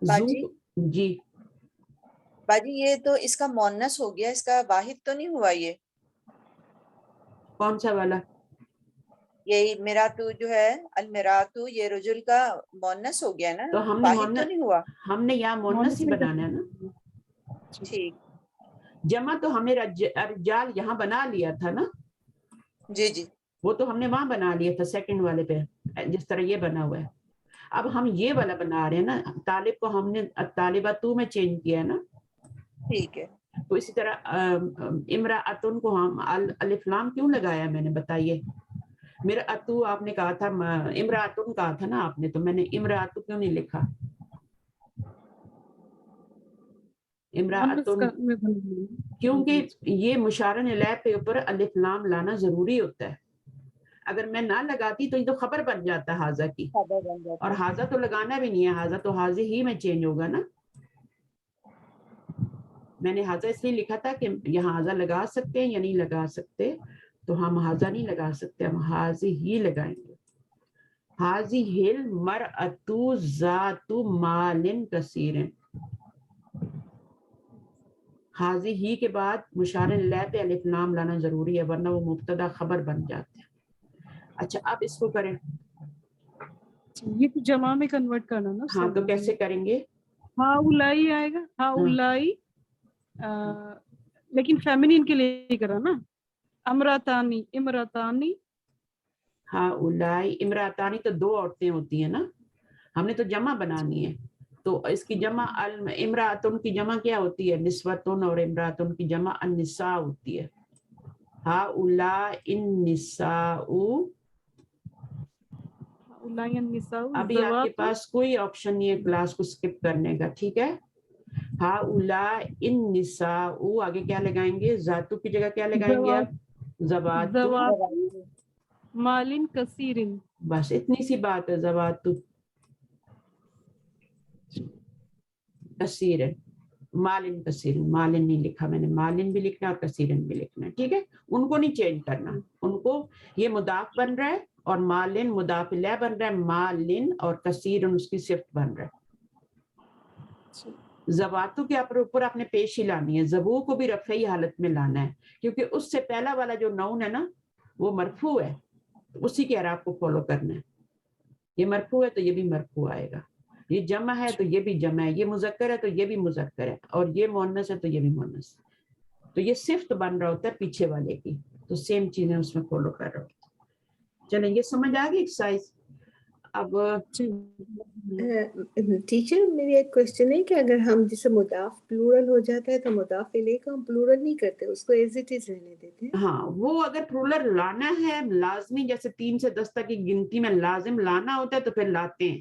باجی جی باجی یہ تو اس کا مونس ہو گیا, اس کا واحد تو نہیں ہوا. یہ کون سا والا؟ یہی میراتو جو ہے, المراتو, یہ رجل کا مونس ہو گیا نا, تو ہم نے واحد تو نہیں ہوا. ہم نے یہاں مونس ہی بنانا ہے نا. ٹھیک. جمع تو ہمیں رجال یہاں بنا لیا تھا نا. جی جی وہ تو ہم نے وہاں بنا لیا تھا سیکنڈ والے پہ, جس طرح یہ بنا ہوا ہے. اب ہم یہ والا بنا رہے ہیں نا, طالب کو ہم نے طالباتو میں چینج کیا ہے نا. ٹھیک ہے. تو اسی طرح امرأۃن کو ہم الف لام کیوں لگایا میں نے بتائیے؟ میرا اتو آپ نے کہا تھا, امرأۃن کہا تھا نا آپ نے, تو میں نے امرأۃ کیوں نہیں لکھا؟ امرأۃن کیونکہ یہ مشارن الیہ کے اوپر الف لام لانا ضروری ہوتا ہے. اگر میں نہ لگاتی تو یہ تو خبر بن جاتا ہے حاضہ کی, اور حاضہ تو لگانا بھی نہیں ہے, حاضہ تو حاضی ہی میں چینج ہوگا نا. میں نے حاضہ اس لیے لکھا تھا کہ یہاں حاضہ لگا سکتے ہیں یا نہیں لگا سکتے, تو ہم حاضہ نہیں لگا سکتے, ہم حاضی ہی لگائیں گے. حاضی ہل مرأتو ذات مال کثیر. حاضی ہی کے بعد مشار الیہ پہ الف لام لانا ضروری ہے, ورنہ وہ مبتدا خبر بن جاتے ہیں. اچھا اب اس کو کریں. یہ تو جمع میں کنورٹ کرنا نا. ہاں تو کیسے کریں گے؟ ہاں اولائی آئے گا, ہاں اولائی, لیکن فیمینین کے لیے کرا نا. امراتانی, امراتانی. ہاں اولائی امراتانی تو دو عورتیں ہوتی ہیں نا, ہم نے تو جمع بنانی ہے. تو اس کی جمع امراتن کی جمع کیا ہوتی ہے؟ نسوتن, اور امراتن کی جمع النساء ہوتی ہے. ہا اولائی النساء. ابھی آپ کے پاس کوئی آپشن نہیں ہے کلاس کو سکپ کرنے کا, ٹھیک ہے. ہا اولائی النساء. آگے کیا لگائیں گے؟ ذاتو کی جگہ کیا لگائیں گے آپ؟ زواتو مالن کثیرن. بس اتنی سی بات ہے, زواتو کثیر. مالن کثیر, مالن نہیں لکھا میں نے, مالن بھی لکھنا اور کثیرن بھی لکھنا ہے, ٹھیک ہے. ان کو نہیں چینج کرنا, ان کو یہ مضاف بن رہا ہے اور مالن مضاف الیہ بن رہا ہے, مالن, اور کثیرن اس کی صفت بن رہا ہے. زواتو کے اوپر آپ نے پیش ہی لانی ہے, زبو کو بھی رفعی حالت میں لانا ہے, کیونکہ اس سے پہلا والا جو نون ہے نا وہ مرفوع ہے, اسی کے اعراب کو فالو کرنا ہے. یہ مرفوع ہے تو یہ بھی مرفوع آئے گا, یہ جمع ہے تو یہ بھی جمع ہے, یہ مذکر ہے تو یہ بھی مذکر ہے, اور یہ مؤنث ہے تو یہ بھی مؤنث. تو یہ صفت بن رہا ہوتا ہے پیچھے والے کی, تو سیم چیزیں اس میں فالو کر رہا ہوتا ہے. چلیں یہ سمجھ آ گئی ایکسرسائز. اب ٹیچر میری ایک کوشچن ہے کہ اگر ہم جسے مضاف پلورل ہو جاتا ہے تو مضاف الیہ کو ہم پلورل نہیں کرتے, اس کو ایز اٹ از رہنے دیتے ہیں. ہاں وہ اگر پلورل لانا ہے لازمی, جیسے 3 سے 10 تک کی گنتی میں لازم لانا ہوتا ہے تو پھر لاتے ہیں,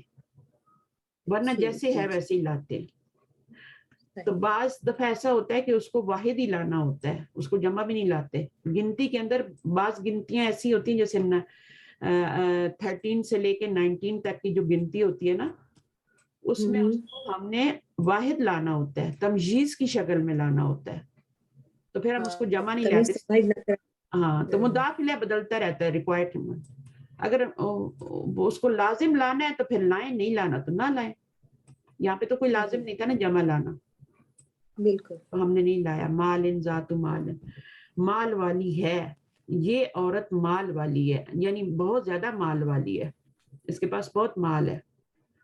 ورنہ جیسے ہے ویسے ہی لاتے ہیں. تو بعض دفعہ ایسا ہوتا ہے کہ اس کو واحد ہی لانا ہوتا ہے, اس کو جمع بھی نہیں لاتے. گنتی کے اندر بعض گنتیاں ایسی ہوتی ہیں جیسے 13 سے لے کے 19 تک کی جو گنتی ہوتی ہے نا, اس میں اس کو ہم نے واحد لانا ہوتا ہے، تمجیز کی شکل میں لانا ہوتا ہے، تو پھر ہم اس کو جمع نہیں لاتے. ہاں تو مداخلہ بدلتا رہتا ہے ریکوائرڈ. اگر اس کو لازم لانا ہے تو پھر لائیں، نہیں لانا تو نہ لائیں. یہاں پہ تو کوئی لازم نہیں تھا نا جمع لانا، بالکل تو ہم نے نہیں لایا. مال ذات مال، مال والی ہے یہ عورت، مال والی ہے یعنی بہت زیادہ مال والی ہے، اس کے پاس بہت مال ہے.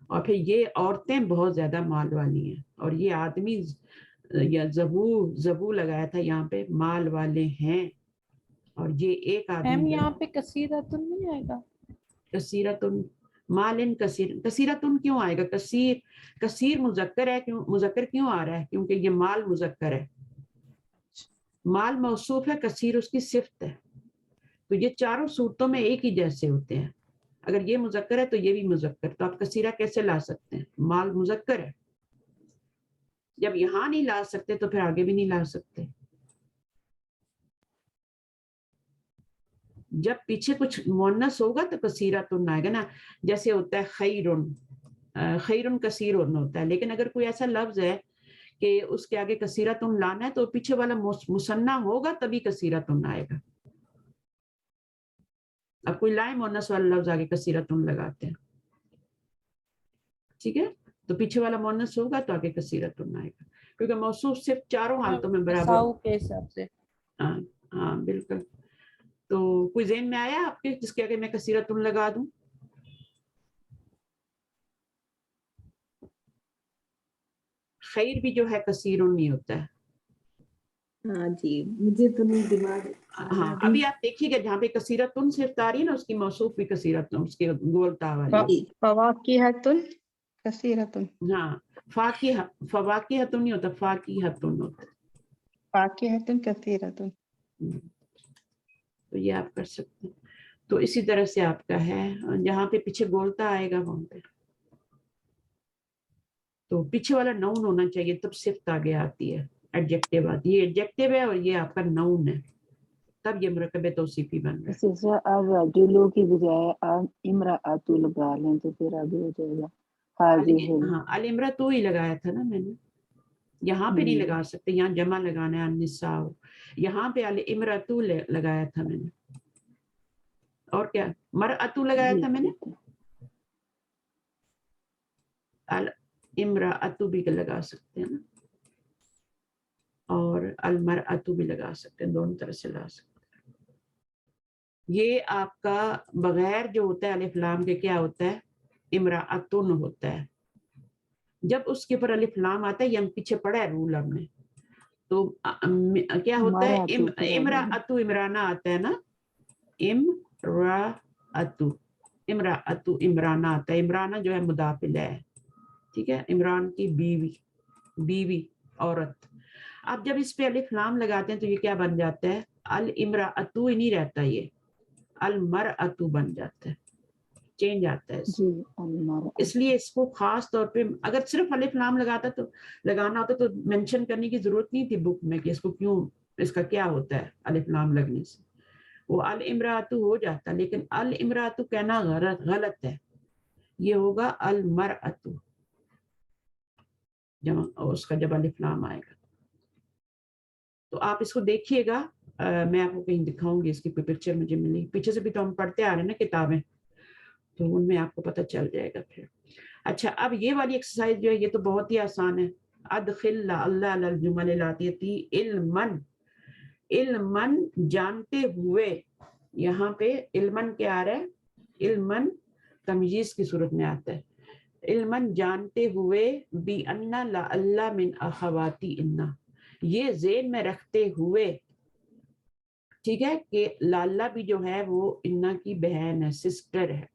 اور پھر یہ عورتیں بہت زیادہ مال والی ہیں، اور یہ آدمی یا زبو لگایا تھا یہاں پہ، مال والے ہیں. اور یہ ایک آدمی یہاں پہ کثیرتن نہیں آئے گا؟ کثیرتن، مالن کثیر، کثیرتن کیوں آئے گا؟ کثیر مذکر ہے، کیوں مذکر کیوں آ رہا ہے؟ کیونکہ یہ مال مذکر ہے، مال موصوف ہے، کثیر اس کی صفت ہے. تو یہ چاروں صورتوں میں ایک ہی جیسے ہوتے ہیں. اگر یہ مذکر ہے تو یہ بھی مذکر، تو آپ کثیرہ کیسے لا سکتے ہیں؟ مال مذکر ہے، جب یہاں نہیں لا سکتے تو پھر آگے بھی نہیں لا سکتے. جب پیچھے کچھ مؤنث ہوگا تو کثیرتن آئے گا نا، جیسے ہوتا ہے خیرن، خیرن کثیرن ہوتا ہے. لیکن اگر کوئی ایسا لفظ ہے کہ اس کے آگے کثیرتن لانا ہے تو پیچھے والا مثنیٰ ہوگا تبھی کثیرتن آئے گا. اب کوئی لائے مؤنث والا لفظ آگے کثیرتن لگاتے ہیں، ٹھیک ہے، تو پیچھے والا مؤنث ہوگا تو آگے کثیرتن آئے گا، کیونکہ موصوف صرف چاروں حالتوں میں برابر کے حساب سے. ہاں بالکل. تو کوئی ذہن میں آیا آپ کے جس کے آگے میں کثیرتن لگا دوں؟ خیر بھی جو ہے کثیرن نہیں ہوتا ہے. ہاں جی، مجھے تو نہیں دماغ. ہاں ابھی آپ دیکھیے گا جہاں پہ کثیرتن صرف آ رہی ہے نا، اس کی موصوف بھی کثیرتن، اس کے گول تا والی. فواکہۃن کثیرتن، ہاں فواکہۃن نہیں ہوتا، فاکہۃن ہوتا ہے. فاکہۃن کثیرتن. تو یہ آپ کر سکتے ہیں. تو اسی طرح سے آپ کا ہے جہاں پہ پیچھے گولتا آئے گا وہاں پہ تو پیچھے والا نون ہونا چاہیے، تب صفت آگے آتی ہے، ایڈجیکٹیو آتی ہے. یہ ایڈجیکٹیو ہے اور یہ آپ کا نون ہے، تب یہ مرکب توصیفی بن رہا ہے. اس سے الرجل کی بجائے امرأۃ لگا لیں تو پھر آگے ہو جائے گا. ہاں الامرأۃ ہی لگایا تھا نا میں نے، یہاں پہ نہیں لگا سکتے، یہاں جمع لگانا ہے النساء، یہاں پہ الامرأۃ لگایا تھا میں نے. اور کیا مرأۃ لگایا تھا میں نے، الامرأۃ بھی لگا سکتے ہیں نا، اور المرأۃ بھی لگا سکتے ہیں، دونوں طرح سے لا سکتے ہیں. یہ آپ کا بغیر جو ہوتا ہے الف لام کے کیا ہوتا ہے؟ امرأۃن ہوتا ہے. جب اس کے اوپر الف لام آتا ہے، یہ ہم پیچھے پڑھا ہے رول ہم نے، تو کیا ہوتا ہے؟ امرأۃ عمرانہ آتا ہے نا، امرأۃ عمرانہ آتا ہے. عمرانہ جو ہے مضاف الیہ ہے، ٹھیک ہے، عمران کی بیوی عورت. اب جب اس پہ الف لام لگاتے ہیں تو یہ کیا بن جاتا ہے؟ الامرأۃ ہی نہیں رہتا، یہ المرأۃ بن جاتا ہے، چینج آتا ہے. اس لیے اس کو خاص طور پہ اگر صرف الف لام لگانا ہوتا تو مینشن کرنے کی ضرورت نہیں تھی بک میں کہ اس کو کیوں، اس کا کیا ہوتا ہے الف لام لگنے سے، وہ الامرأۃ ہو جاتا. لیکن الامرأۃ کہنا غلط ہے، یہ ہوگا المرأۃ جب اس کا جب الف لام آئے گا. تو آپ اس کو دیکھیے گا، میں آپ کو کہیں دکھاؤں گی، اس کی کوئی پکچر مجھے ملی، پیچھے سے بھی تو ہم پڑھتے آ رہے ہیں نا کتابیں، تو ان میں آپ کو پتہ چل جائے گا پھر. اچھا اب یہ والی ایکسرسائز جو ہے یہ تو بہت ہی آسان ہے. ادخل اللہ علی الجمل الاتیتی علمن جانتے ہوئے، یہاں پہ علمن کیا آ رہا ہے؟ علمن تمییز کی صورت میں آتا ہے. علمن جانتے ہوئے، بی انا لا اللہ من اخواتی انا، یہ ذہن میں رکھتے ہوئے، ٹھیک ہے، کہ لالہ بھی جو ہے وہ انا کی بہن ہے، سسٹر ہے.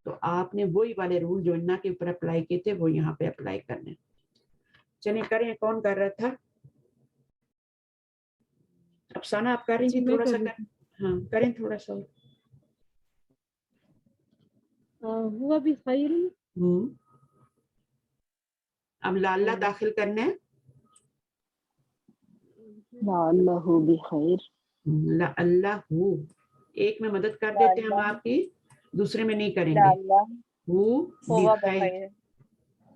تو آپ نے وہی والے رول جو انا کے اوپر اپلائی کیے تھے وہ یہاں پہ اپلائی کرنے. چلیں کریں، کون کر رہا تھا؟ افسانہ آپ کر رہی تھی؟ تھوڑا سا ہاں کریں تھوڑا سا. ہوا بھی خیر. اب لالہ داخل کرنے ہیں، لعلہ بخیر، اللہ ہو، ایک میں مدد کر دیتے ہیں ہم آپ کی، دوسرے میں نہیں کریں گے. ہو بخیر،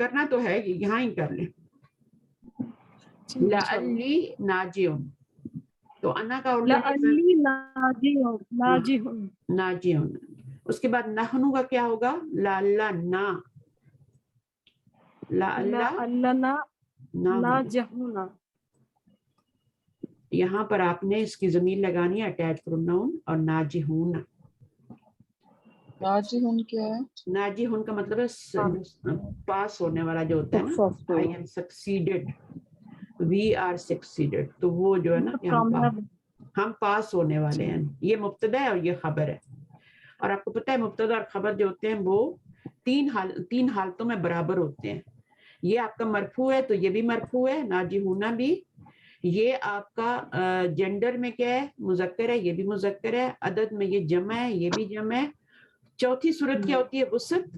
کرنا تو ہے یہاں ہی کر لیں. لعلی ناجیون, تو انا کا لعلی ناجیون. ناجیون. اس کے بعد نحنو کا کیا ہوگا؟ لعلہ نا. لعلنا ناجحون. یہاں پر آپ نے اس کی ضمیر لگانی ہے اٹیچ پروناؤن, اور ناجحون. ناجحون کیا ہے؟ ناجحون کا مطلب ہے پاس ہونے والا جو ہوتا ہے نا, I am succeeded, we are succeeded. تو وہ جو ہے نا کہ ہم پاس ہونے والے ہیں. یہ مبتدا ہے اور یہ خبر ہے. اور آپ کو پتہ ہے مبتدا اور خبر جو ہوتے ہیں وہ تین حالتوں میں برابر ہوتے ہیں. یہ آپ کا مرفوع ہے تو یہ بھی مرفوع ہے, ناجحون بھی. یہ آپ کا جینڈر میں کیا ہے؟ مذکر ہے, یہ بھی مذکر ہے. عدد میں یہ جمع ہے, یہ بھی جمع ہے. چوتھی صورت کیا ہوتی ہے؟ وسط.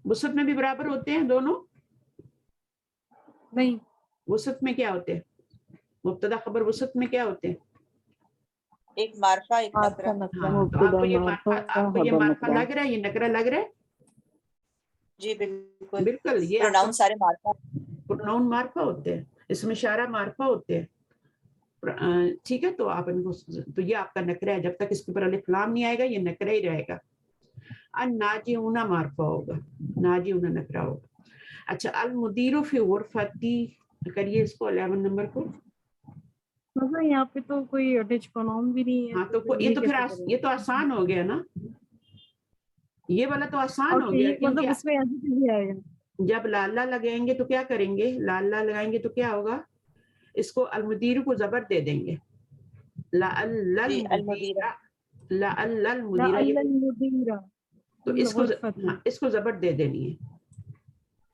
وسط میں بھی برابر ہوتے ہیں دونوں؟ نہیں. وسط میں کیا ہوتے ہیں؟ مبتدا خبر وسط میں کیا ہوتے ہیں؟ ایک معرفہ ایک نکرہ. تو آپ کو یہ معرفہ لگ رہا ہے, یہ نکرہ لگ رہا ہے؟ جی بالکل بالکل. یہ پروناؤن سارے معرفہ. پروناؤن معرفہ ہوتے ہیں, اس میں اشارہ معرفہ ہوتے ہیں. ٹھیک ہے, تو آپ ان کو, تو یہ آپ کا نکرہ ہے. جب تک اس کے اوپر الف لام نہیں آئے گا یہ نکرہ ہی رہے گا. الناجحون معرفہ ہوگا, ناجحون نکرہ ہوگا. اچھا, المدیر فی غرفتی, کریے اس کو 11 نمبر کو. مطلب یہاں پہ تو کوئی اٹیچ پروناؤن بھی نہیں ہے. ہاں تو یہ تو پھر یہ تو آسان ہو گیا نا, یہ والا تو آسان ہو گیا. مطلب اس میں ایسے بھی آئے گا. جب لاللہ لگائیں گے تو کیا کریں گے؟ لاللہ لگائیں گے تو کیا ہوگا؟ اس کو المدیر کو زبر دے دیں گے. تو اس کو زبر دے دینی ہے.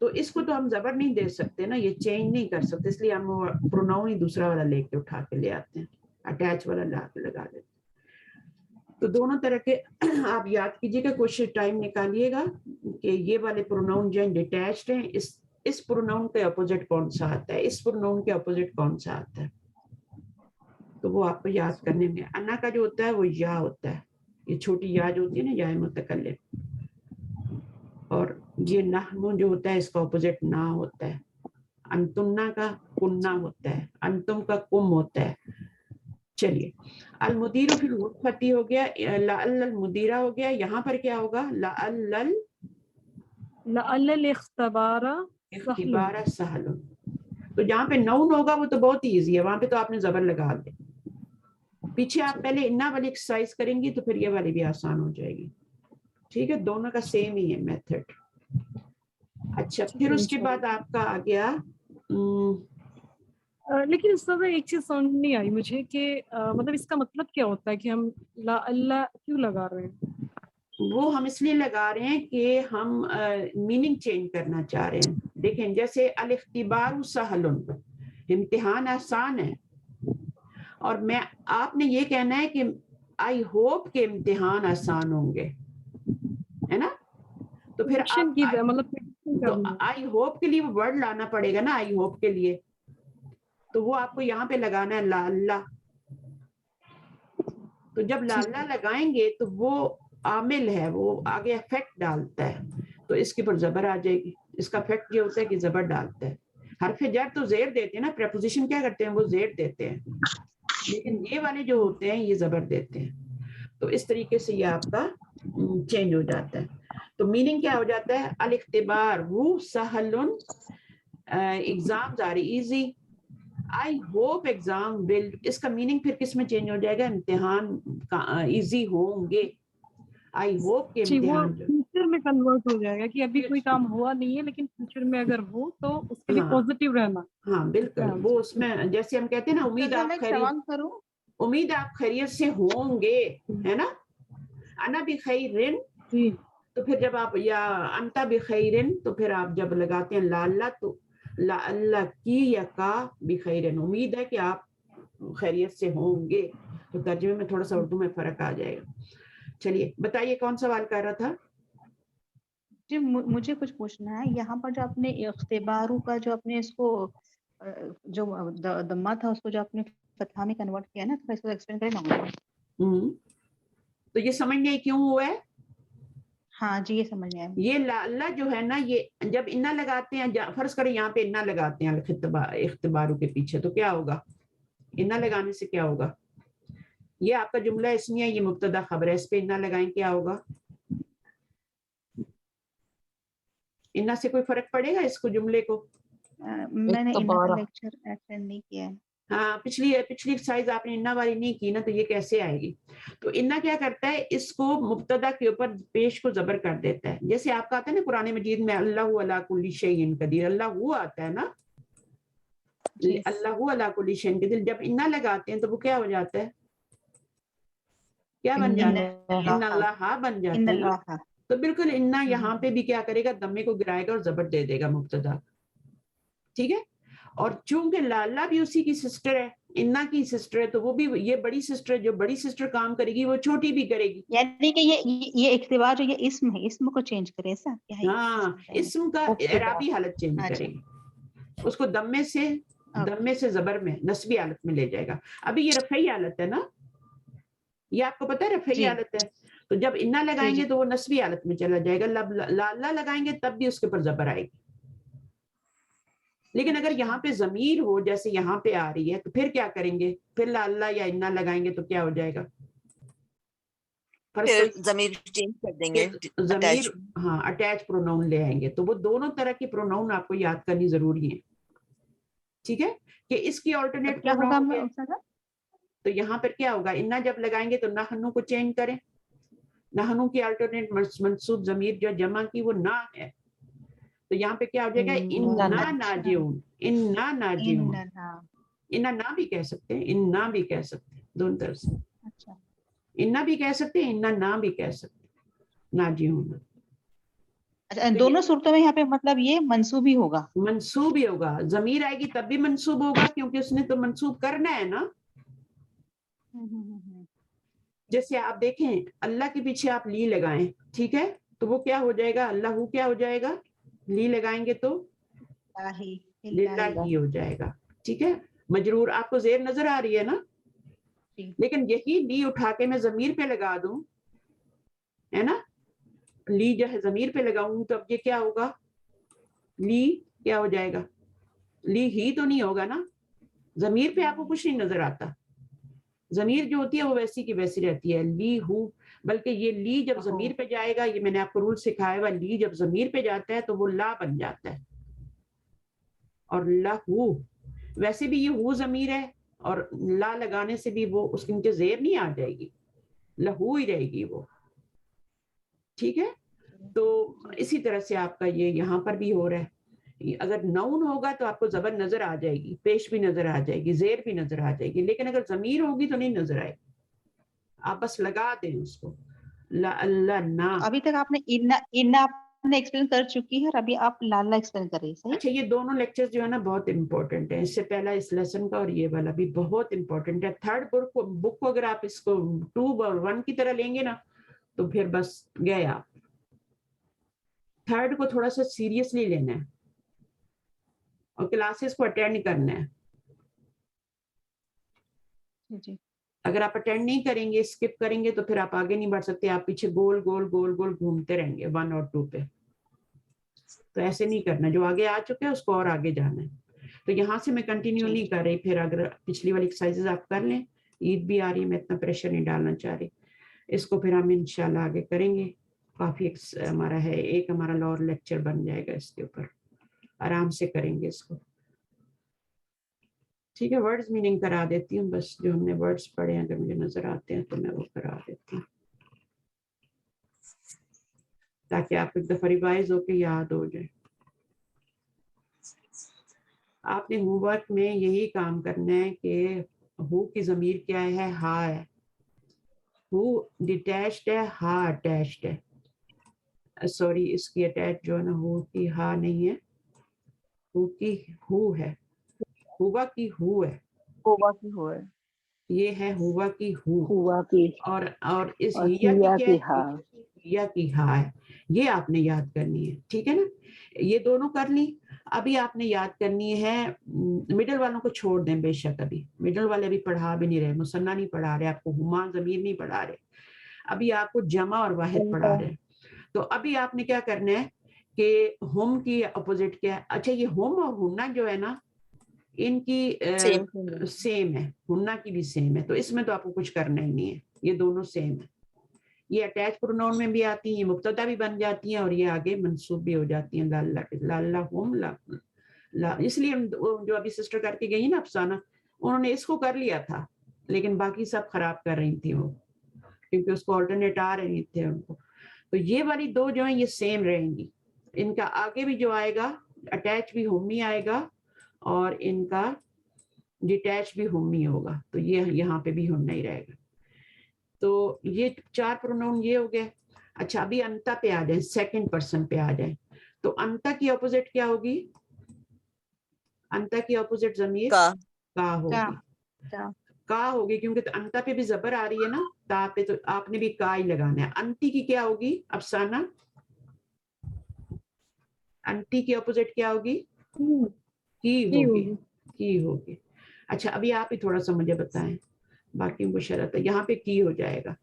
تو اس کو تو ہم زبر نہیں دے سکتے نا, یہ چینج نہیں کر سکتے, اس لیے ہم پروناؤن ہی دوسرا والا لے کے اٹھا کے لے آتے ہیں, اٹیچ والا لا کے لگا دیتے ہیں. تو دونوں طرح کے آپ یاد کیجیے گا, کوشش ٹائم نکالیے گا کہ یہ والے پروناؤن جو ہیں ڈیٹیچڈ ہیں, اس پروناؤن کے اپوزٹ کون سا آتا ہے, اس پروناؤن کے اپوزٹ کون سا آتا ہے, تو وہ آپ کو یاد کرنے میں. انا کا جو ہوتا ہے وہ یا ہوتا ہے, یہ چھوٹی یا جو ہوتی ہے نا, یا متکلم. اور یہ نحنو جو ہوتا ہے اس کا اپوزٹ نا ہوتا ہے. انتمنا کا کننا ہوتا ہے, انتم کا کم ہوتا ہے. چلیے, المدیر فی الغرفتی ہو گیا, لعل المدیرہ ہو گیا. یہاں پر کیا ہوگا؟ لعل الاختبار سہل. تو جہاں پہ نون ہوگا وہ تو بہت ایزی ہے, وہاں پہ تو آپ نے زبر لگا دے. پیچھے آپ پہلے انا والی ایکسرسائز کریں گی تو پھر یہ والی بھی آسان ہو جائے گی. ٹھیک ہے, دونوں کا سیم ہی ہے میتھڈ. اچھا, پھر اس کے بعد آپ کا آ گیا, لیکن اس طرح ایک چیز سمجھ نہیں آئی مجھے کہ مطلب اس کا مطلب کیا ہوتا ہے کہ ہم لا اللہ کیوں لگا رہے ہیں؟ وہ ہم اس لیے لگا رہے ہیں کہ ہم میننگ چینج کرنا چاہ رہے ہیں. دیکھیں, جیسے الاختبار سہل, امتحان آسان ہے, اور میں آپ نے یہ کہنا ہے کہ آئی ہوپ کہ امتحان آسان ہوں گے, ہے نا. تو پھر آئی ہوپ کے لیے وہ ورڈ لانا پڑے گا نا, آئی ہوپ کے لیے. تو وہ آپ کو یہاں پہ لگانا ہے لا اللہ. تو جب لا اللہ لگائیں گے تو وہ عامل ہے, وہ آگے افیکٹ ڈالتا ہے, تو اس کے پر زبر آ جائے گی. اس کا افیکٹ یہ ہوتا ہے کہ زبر ڈالتا ہے. حرف جر تو زیر دیتے ہیں نا, پریپوزیشن کیا کرتے ہیں, وہ زیر دیتے ہیں, لیکن یہ والے جو ہوتے ہیں یہ زبر دیتے ہیں. تو اس طریقے سے یہ آپ کا چینج ہو جاتا ہے. تو میننگ کیا ہو جاتا ہے؟ الاختبار وہ سہل, exams are easy, I hope exam will. اس کا میننگ پھر کس میں چینج ہو جائے گا؟ امتحان ایزی ہوں گے. آئی ہوپ کے امتحان فیوچر میں کنورٹ ہو جائے گا کہ ابھی کوئی کام ہوا نہیں ہے لیکن فیوچر میں اگر ہو تو اس کے لیے پازیٹیو رہنا. ہاں بالکل, وہ اس میں جیسے ہم کہتے ہیں نا, امید آپ خیریت سے ہوں گے, ہے نا. انا بخیر, تو پھر جب آپ, یا انتا بخیر, تو پھر آپ جب لگاتے ہیں لا اللہ تو لا اللہ کی یا کا بخیر, امید ہے کہ آپ خیریت سے ہوں گے. تو ترجمے میں تھوڑا سا اردو میں فرق آ جائے گا. چلیے بتائیے کون سوال کر رہا تھا؟ جی مجھے کچھ پوچھنا ہے. یہاں پر جو آپ نے اختباروں کا جو آپ نے اس کو جو دمہ تھا اس کو جو آپ نے فتحہ میں کنورٹ کیا نا, تو اس کو ایکسپلین کریں نا. تو یہ سمجھنے کیوں ہوا ہے؟ ہاں جی یہ سمجھ گئے. یہ لا جو ہے نا یہ جب انا لگاتے ہیں فرض کریں یہاں پہ انا لگاتے ہیں اختباروں کے پیچھے تو کیا ہوگا انا لگانے سے کیا ہوگا یہ آپ کا جملہ اسمیہ یہ مبتدا خبر ہے اس پہ انا لگائیں کیا ہوگا انا سے کوئی فرق پڑے گا اس کو جملے کو میں نے ان کا لیکچر اٹینڈ نہیں کیا ہے. ہاں پچھلی ایکسرسائز آپ نے انا والی نہیں کی نا تو یہ کیسے آئے گی تو انا کیا کرتا ہے اس کو مبتدا کے اوپر پیش کو زبر کر دیتا ہے جیسے آپ کا آتا ہے نا قرآن مجید میں اللہ علی کل شیء قدیر اللہ وہ آتا ہے نا اللہ علی کل شیء قدیر جب انا لگاتے ہیں تو وہ کیا ہو جاتا ہے کیا بن جاتا ہے ان اللہ بن جاتا ہے نا تو بالکل انا یہاں پہ بھی کیا کرے گا دمے کو گرائے گا اور زبر دے دے گا مبتدا ٹھیک ہے اور چونکہ لالا بھی اسی کی سسٹر ہے انا کی سسٹر ہے تو وہ بھی یہ بڑی سسٹر ہے جو بڑی سسٹر کام کرے گی وہ چھوٹی بھی کرے گی یعنی کہ یہ اقتبار جو یہ اسم ہے اسم کو چینج کرے ایسا ہاں اسم کا اعرابی حالت چینج کرے گی اس کو دمے سے زبر میں نسبی حالت میں لے جائے گا ابھی یہ رفعی حالت ہے نا یہ آپ کو پتہ ہے رفعی حالت ہے تو جب انا لگائیں گے تو وہ نسبی حالت میں چلا جائے گا لالا لگائیں گے تب بھی اس کے اوپر زبر آئے گی لیکن اگر یہاں پہ ضمیر ہو جیسے یہاں پہ آ رہی ہے تو پھر کیا کریں گے پھر لالا یا انا لگائیں گے تو کیا ہو جائے گا پھر ضمیر چینج کر دیں گے ضمیر ہاں اٹیچ پروناؤن لے آئیں گے تو وہ دونوں طرح کی پروناؤن آپ کو یاد کرنی ضروری ہے ٹھیک ہے کہ اس کی آلٹرنیٹ پروناؤن تو یہاں پر کیا ہوگا انا جب لگائیں گے تو نحنو کو چینج کریں نحنو کی آلٹرنیٹ منصوب ضمیر جو جمع کی وہ نا ہے تو یہاں پہ کیا ہو جائے گا انا ناجعون انا ناجعون انا نا بھی کہہ سکتے ہیں انا بھی کہہ سکتے ہیں دونوں طرف سے انا بھی کہہ سکتے ہیں انا نا بھی کہہ سکتے ہیں ناجعون دونوں صورتوں میں یہاں پہ مطلب یہ منصوب ہی ہوگا منصوب ہی ہوگا ضمیر آئے گی تب بھی منصوب ہوگا کیونکہ اس نے تو منصوب کرنا ہے نا جیسے آپ دیکھیں اللہ کے پیچھے آپ لی لگائیں ٹھیک ہے تو وہ کیا ہو جائے گا اللہ کیا ہو جائے گا لی لگائیں گے تو للہ ہی ہو جائے گا ٹھیک ہے مجرور آپ کو زیر نظر آ رہی ہے نا لیکن یہی لی اٹھا کے میں ضمیر پہ لگا دوں ہے نا لی جو ہے ضمیر پہ لگاؤں تو اب یہ کیا ہوگا لی کیا ہو جائے گا لی ہی تو نہیں ہوگا نا ضمیر پہ آپ کو کچھ نہیں نظر آتا ضمیر جو ہوتی ہے وہ ویسی کی ویسی رہتی ہے لی ہو بلکہ یہ لی جب ضمیر پہ جائے گا یہ میں نے آپ کو رول سکھایا ہوا لی جب ضمیر پہ جاتا ہے تو وہ لا بن جاتا ہے اور لہو ویسے بھی یہ ہو ضمیر ہے اور لا لگانے سے بھی وہ اس کے نیچے زیر نہیں آ جائے گی لہو ہی رہے گی وہ ٹھیک ہے تو اسی طرح سے آپ کا یہ یہاں پر بھی ہو رہا ہے اگر نون ہوگا تو آپ کو زبر نظر آ جائے گی پیش بھی نظر آ جائے گی زیر بھی نظر آ جائے گی لیکن اگر ضمیر ہوگی تو نہیں نظر آئے گی آپ بس لگا دیں اس کو اللہ نا ابھی تک آپ نے انا آپ نے ایکسپلین کر چکی ہے اور ابھی آپ لالا ایکسپلین کر رہی ہیں اچھا یہ دونوں لیکچر جو ہے نا بہت امپورٹنٹ ہے اس سے پہلا اس لیسن کا اور یہ والا بھی بہت امپورٹنٹ ہے تھرڈ بک کو اگر آپ اس کو 2 اور 1 کی طرح لیں گے نا تو پھر بس گئے آپ تھرڈ کو تھوڑا سا سیریسلی لینا ہے اور کلاسز کو اٹینڈ کرنا ہے جی اگر آپ اٹینڈ نہیں کریں گے اسکپ کریں گے تو پھر آپ آگے نہیں بڑھ سکتے آپ پیچھے گول گول گول گول گھومتے رہیں گے 1 اور 2 پہ تو ایسے نہیں کرنا جو آگے آ چکے ہیں اس کو اور آگے جانا ہے تو یہاں سے میں کنٹینیو نہیں کر رہی پھر اگر پچھلی والی ایکسرسائزز آپ کر لیں عید بھی آ رہی ہے میں اتنا پریشر نہیں ڈالنا چاہ رہی اس کو پھر ہم انشاءاللہ آگے کریں گے کافی ہمارا ہے ایک ہمارا اور لیکچر بن جائے گا اس کے اوپر آرام سے کریں گے اس کو ٹھیک ہے ورڈز میننگ کرا دیتی ہوں بس جو ہم نے ورڈز پڑھے ہیں اگر مجھے نظر آتے ہیں تو میں وہ کرا دیتی ہوں تاکہ آپ ایک دفعہ ریوائز ہو کے یاد ہو جائے آپ نے ہوم ورک میں یہی کام کرنا ہے کہ ہو کی ضمیر کیا ہے ہا ہے ہو ڈیٹیچڈ ہے ہا اٹیچڈ ہے سوری اس کی اٹیچ جو ہے نا ہو کی ہا نہیں ہے ہو کی ہو ہے ہوا کی ہو ہے ہوا کی ہو ہے یہ ہے ہوا کی ہو ہوا کی اور اس اور ہیا کی کیا ہا ہے ہیا کی ہا ہے یہ آپ نے یاد کرنی ہے ٹھیک ہے نا یہ دونوں کر لی ابھی آپ نے یاد کرنی ہے مڈل والوں کو چھوڑ دیں بے شک ابھی مڈل والے ابھی پڑھا بھی نہیں رہے مثنیٰ نہیں پڑھا رہے آپ کو ہما ضمیر نہیں پڑھا رہے ابھی آپ کو جمع اور واحد پڑھا رہے تو ابھی آپ نے کیا کرنا ہے کہ ہوم کی اپوزٹ کیا ہے. اچھا یہ ہوم اور ہننا جو ہے نا ان کی سیم ہے, ہننا کی بھی سیم ہے, تو اس میں تو آپ کو کچھ کرنا ہی نہیں ہے, یہ دونوں سیم ہے. یہ اٹیچ پروناؤن میں بھی آتی ہیں, یہ مبتدا بھی بن جاتی ہیں اور یہ آگے منصوب بھی ہو جاتی ہیں. لالا ہوم لا, اس لیے جو ابھی سسٹر کر کے گئی نا افسانہ, انہوں نے اس کو کر لیا تھا لیکن باقی سب خراب کر رہی تھی وہ, کیونکہ اس کو آلٹرنیٹ آ رہے تھے ان کو. تو یہ والی دو جو ہیں یہ سیم رہیں گی. ان کا آگے بھی جو آئے گا اٹیچ بھی ہومی آئے گا اور ان کا ڈیٹیچ بھی ہومی ہوگا, تو یہ یہاں پہ بھی ہونا ہی رہے گا. تو یہ 4 پروناؤن یہ ہو گئے. اچھا ابھی انتا پہ آ جائیں, سیکنڈ پرسن پہ آ جائیں. تو انتا کی اپوزٹ کیا ہوگی؟ انتا کی اپوزٹ ضمیر کا ہوگی, کا ہوگی, کیونکہ تو انتا پہ بھی زبر آ رہی ہے نا, تا پہ تو آپ نے بھی کا ہی لگانا ہے. انتی کی کیا ہوگی افسانہ؟ انتی کی اپوزٹ کیا ہوگی؟ کی ہوگی, کی ہوگی. اچھا ابھی آپ ہی تھوڑا سا مجھے بتائیں, باقیوں کو شرط ہے, یہاں پہ کی ہو جائے گا.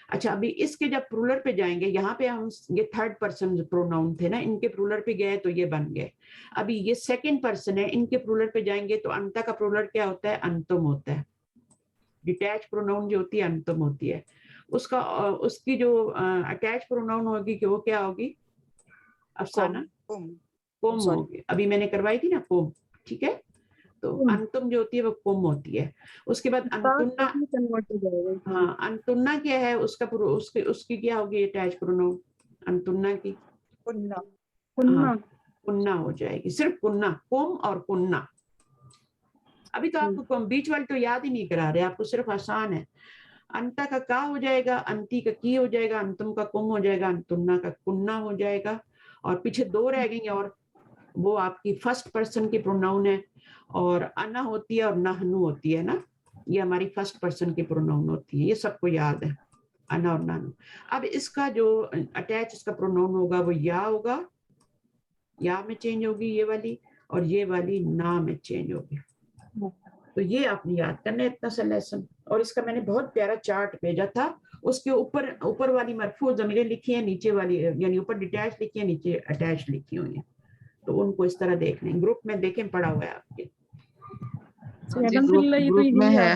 اچھا ابھی اس کے جب پرولر پہ جائیں گے, یہاں پہ ہم یہ 3rd پرسن پروناؤن تھے نا, ان کے پرولر پہ گئے تو یہ بن گئے. ابھی یہ 2nd پرسن ہے, ان کے پرولر پہ جائیں گے تو انتا کا پرولر کیا ہوتا ہے؟ انتم ہوتا ہے. ڈیٹیچ پروناؤن جو ہوتی ہے انتم ہوتی ہے. اس کی جو اٹیچ پروناؤن ہوگی کہ وہ کیا ہوگی افسانہ؟ کوم ہوگی. ابھی میں نے کروائی تھی نا کوم, ٹھیک ہے. تو انتم جو ہوتی ہے وہ کوم ہوتی ہے. اس کے بعد انتنا, ہاں انتنا کیا ہے اس کا اس کی کیا ہوگی اٹیچ پروناؤن انتنا کی؟ کننا ہو جائے گی, صرف کننا, کوم اور کننا. ابھی تو آپ کو بیچ والے تو یاد ہی نہیں کرا رہے, آپ کو صرف آسان ہے. انتا کا ہو جائے گا, انتی کا کی ہو جائے گا, انتم کا کم ہو جائے گا, انتنا کا کننا ہو جائے گا. اور پیچھے 2 رہ گئی, اور وہ آپ کی 1st پرسن کی پروناؤن ہے, اور انا ہوتی ہے اور نحنو ہوتی ہے نا, یہ ہماری 1st پرسن کی پروناؤن ہوتی ہے. یہ سب کو یاد ہے, انا اور نحنو. اب اس کا جو اٹیچ اس کا پروناؤن ہوگا وہ یا ہوگا, یا میں چینج ہوگی یہ والی, اور یہ والی نا میں چینج ہوگی. تو یہ آپ نے یاد کرنا ہے اتنا سا لیسن. اور اس کا میں نے بہت پیارا چارٹ بھیجا تھا, اس کے اوپر والی مرفوع ضمیریں لکھی ہیں, نیچے والی یعنی اوپر ڈیٹیچ لکھی ہے, نیچے اٹیچ لکھی ہوئی ہیں. تو ان کو اس طرح دیکھ لیں, گروپ میں دیکھیں پڑا ہوا ہے آپ کے. گروپ میں ہے.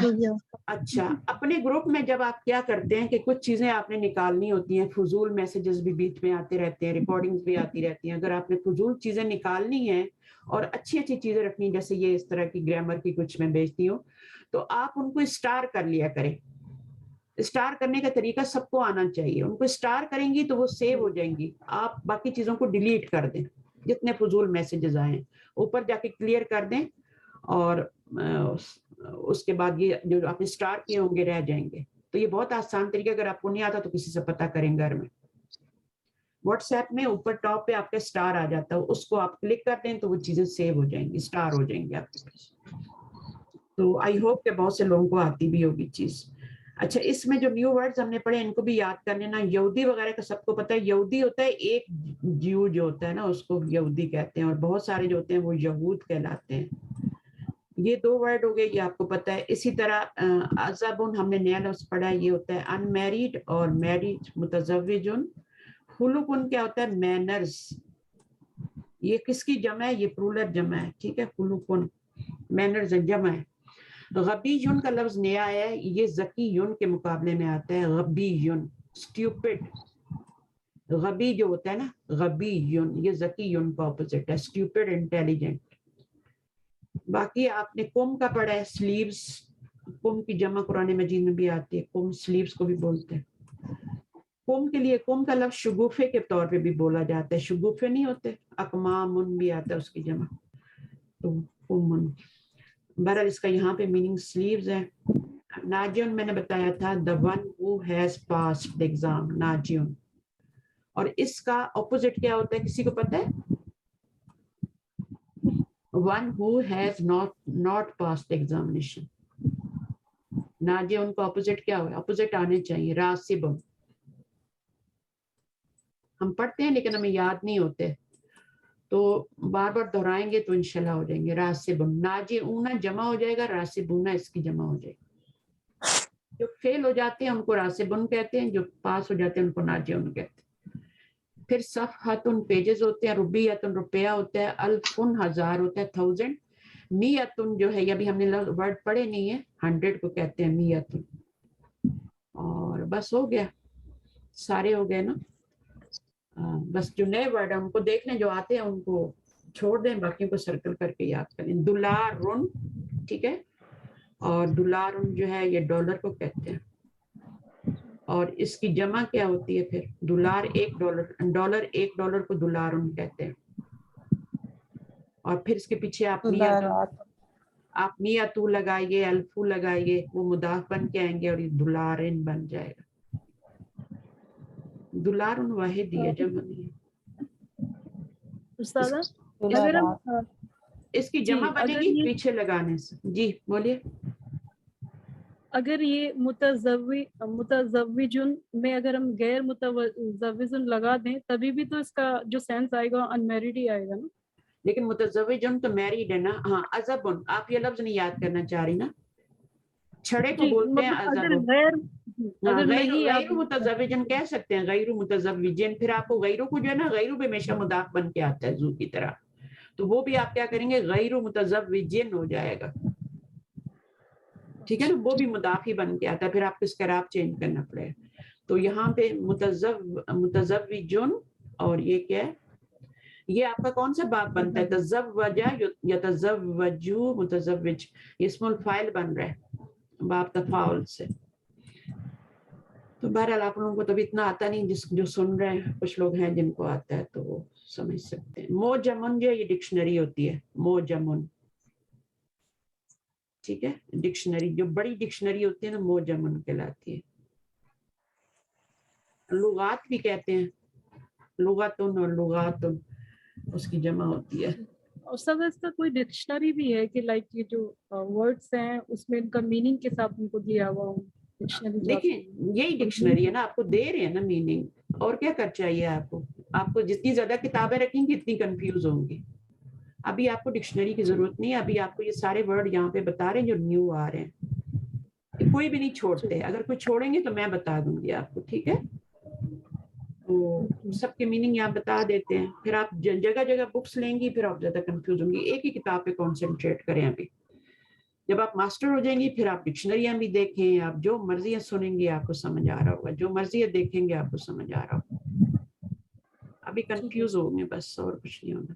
اچھا اپنے گروپ میں جب آپ کیا کرتے ہیں کہ کچھ چیزیں آپ نے نکالنی ہوتی ہیں, فضول میسیجز بھی بیچ میں آتے رہتے ہیں, ریکارڈنگز بھی آتی رہتی ہیں. اگر آپ نے فضول چیزیں نکالنی ہیں اور اچھی اچھی چیزیں رکھنی, جیسے یہ اس طرح کی گرامر کی کچھ میں بیچتی ہوں, تو آپ ان کو اسٹار کر لیا کریں. اسٹار کرنے کا طریقہ سب کو آنا چاہیے. ان کو اسٹار کریں گی تو وہ سیو ہو جائیں گی. آپ باقی چیزوں کو ڈیلیٹ کر دیں, جتنے فضول میسیجز آئے ہیں اوپر جا کے کلیئر کر دیں, اور اس کے بعد یہ جو آپ نے اسٹار کیے ہوں گے رہ جائیں گے. تو یہ بہت آسان طریقہ, اگر آپ کو نہیں آتا تو کسی سے پتہ کریں گھر میں. واٹس ایپ میں اوپر ٹاپ پہ آپ کا اسٹار آ جاتا ہے, اس کو آپ کلک کر دیں تو وہ چیزیں سیو ہو جائیں گی, اسٹار ہو جائیں گے آپ کے پاس. تو آئی ہوپ کہ بہت سے لوگوں کو آتی بھی ہوگی چیز. اچھا اس میں جو نیو ورڈز ہم نے پڑھے ان کو بھی یاد کر لینا. یہودی وغیرہ کا سب کو پتہ ہے, یہودی ہوتا ہے ایک جیو جو ہوتا ہے نا, اس کو یہودی کہتے ہیں, اور بہت سارے جو ہوتے ہیں وہ یہود کہلاتے ہیں. یہ 2 ورڈ ہو گئے, یہ آپ کو پتہ ہے. اسی طرح عزبن ہم نے نیا لفظ پڑھا, یہ ہوتا ہے ان میریڈ اور میریڈ. متزوجن. خلقن کیا ہوتا ہے؟ مینرز. یہ کس کی جمع ہے؟ یہ پرولر جمع ہے, ٹھیک ہے. خلقن مینرز جمع ہے. غبی یون کا لفظ نیا آیا ہے, یہ ذکی یون کے مقابلے میں آتا ہے. غبی یون اسٹیوپڈ. غبی جو ہوتا ہے نا, غبی یون, یہ ذکی یون کا اپوزٹ ہے, اسٹیوپڈ انٹیلیجنٹ. باقی آپ نے کم کا پڑھا ہے, سلیوز. کم کی جمع قرآن مجید میں بھی آتی ہے, کم سلیوز کو بھی بولتے ہیں. کم کے لیے کم کا لفظ شگوفے کے طور پہ بھی بولا جاتا ہے. شگوفے نہیں ہوتے, اقمام بھی آتا ہے اس کی جمع. تو کم بہرحال اس کا یہاں پہ میننگ سلیوز ہے. ناجیون میں نے بتایا تھا, the one who has passed the exam, ناجیون. اور اس کا اپوزٹ کیا ہوتا ہے, کسی کو پتہ ہے؟ one who has not passed the examination. ناجیون کا اپوزٹ کیا ہوگا؟ اپوزٹ آنے چاہیے. راسب. ہم پڑھتے ہیں لیکن ہمیں یاد نہیں ہوتے, تو بار بار دہرائیں گے تو انشاءاللہ ہو جائیں گے. راسبن. ناجعون جمع ہو جائے گا, راسبون اس کی جمع ہو جائے گی. جو فیل ہو جاتے ہیں ان کو راسبن کہتے ہیں, جو پاس ہو جاتے ہیں ان کو ناجعون کہتے ہیں. پھر صفحتن پیجز ہوتے ہیں, ربیتن روپیہ ہوتا ہے, الفن ہزار ہوتا ہے, 1000, میتن جو ہے یہ بھی ہم نے ورڈ پڑھے نہیں ہے, 100 کو کہتے ہیں میتن. اور بس ہو گیا, سارے ہو گئے نا. بس جو نئے ورڈ ہیں ان کو دیکھ لیں, جو آتے ہیں ان کو چھوڑ دیں, باقیوں کو سرکل کر کے یاد کریں. دولارن, ٹھیک ہے, اور دولارن جو ہے یہ ڈالر کو کہتے ہیں, اور اس کی جمع کیا ہوتی ہے پھر, دولار $1, ڈالر $1 کو دولارن کہتے ہیں. اور پھر اس کے پیچھے آپ میاتو لگائیے, الفو لگائیے, وہ مضاف بن کے آئیں گے اور یہ دولارن بن جائے گا. دولارن واحد ہی ہے, جمع نہیں ہے. استاذہ اگر ہم اس کی جمع بنے گی پیچھے لگانے سے. جی بولیے. اگر یہ متزوجن میں اگر ہم غیر متزوجن لگا دیں تبھی بھی تو اس کا جو سینس آئے گا ان میریڈ ہی آئے گا نا. لیکن متزوجن تو میریڈ ہے نا. ہاں ازبن, آپ یہ لفظ نہیں یاد کرنا چاہ رہی نا, چھڑے کو بولتے ہیں ازبن. غیر متزوجن کہہ سکتے ہیں, غیر متزوجن. پھر آپ کو غیروں کو جو ہے نا, غیروں بھی ہمیشہ مضاف بن کے آتا ہے زو کی طرح, تو وہ بھی آپ کیا کریں گے, غیر متزوجن ہو جائے گا, ٹھیک ہے نا, وہ بھی مضاف ہی بن کے آتا ہے, پھر آپ کو اس کا اعراب چینج کرنا پڑے گا. تو یہاں پہ متزوجن, اور یہ کیا ہے, یہ آپ کا کون سا باب بنتا ہے, تزوجا یتزوجو متزوج, یہ اسم الفاعل بن رہا ہے باب تفاعل سے. تو بہرحال آپ لوگوں کو تو بھی اتنا آتا نہیں, جو سن رہے ہیں کچھ لوگ ہیں جن کو آتا ہے تو وہ سمجھ سکتے ہیں. موجمن جو یہ ڈکشنری ہوتی ہے, موجمن, ٹھیک ہے, ڈکشنری جو بڑی ڈکشنری ہوتی ہے نا موجمن کہلاتی ہے. لغات بھی کہتے ہیں, لغاتن اور لغاتن اس کی جمع ہوتی ہے. استاد اس کا کوئی ڈکشنری بھی ہے کہ لائک یہ جو ورڈز ہیں اس میں ان کا میننگ کے ساتھ ان کو دیا ہوا ہو؟ دیکھیں یہی ڈکشنری ہے نا, آپ کو دے رہے ہیں نا میننگ, اور کیا کر چاہیے آپ کو. آپ کو جتنی زیادہ کتابیں رکھیں گی اتنی کنفیوز ہوں گی. ابھی آپ کو ڈکشنری کی ضرورت نہیں ہے, ابھی آپ کو یہ سارے ورڈ یہاں پہ بتا رہے ہیں جو نیو آ رہے ہیں, کوئی بھی نہیں چھوڑتے. اگر کوئی چھوڑیں گے تو میں بتا دوں گی آپ کو, ٹھیک ہے. تو سب کے میننگ آپ بتا دیتے ہیں, پھر آپ جگہ جگہ بکس لیں گی, پھر آپ زیادہ کنفیوز ہوں گی. ایک ہی کتاب پہ کانسنٹریٹ کریں. ابھی جب آپ ماسٹر ہو جائیں گی پھر آپ ڈکشنریاں بھی دیکھیں, آپ جو مرضی سنیں گے آپ کو سمجھ آ رہا ہوگا, جو مرضی دیکھیں گے آپ کو سمجھ آ رہا ہوگا. ابھی کنفیوز ہوں گے بس, اور کچھ نہیں ہونا.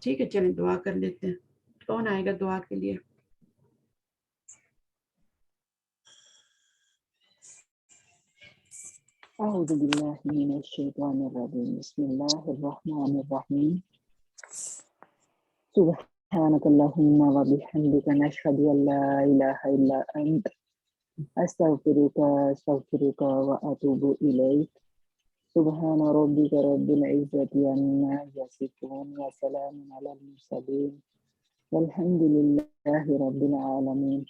ٹھیک ہے, چلیں دعا کر لیتے ہیں. کون آئے گا دعا کے لیے؟ اعوذ باللہ من الشیطان الرجیم, بسم اللہ الرحمن الرحیم. سبحانک اللہم و بحمدک, نشہد ان لا الہ الا انت, استغفرک و اتوب الیک. سبحان ربک رب العزت عما یصفون و سلام علی المرسلین والحمد للہ رب العالمین.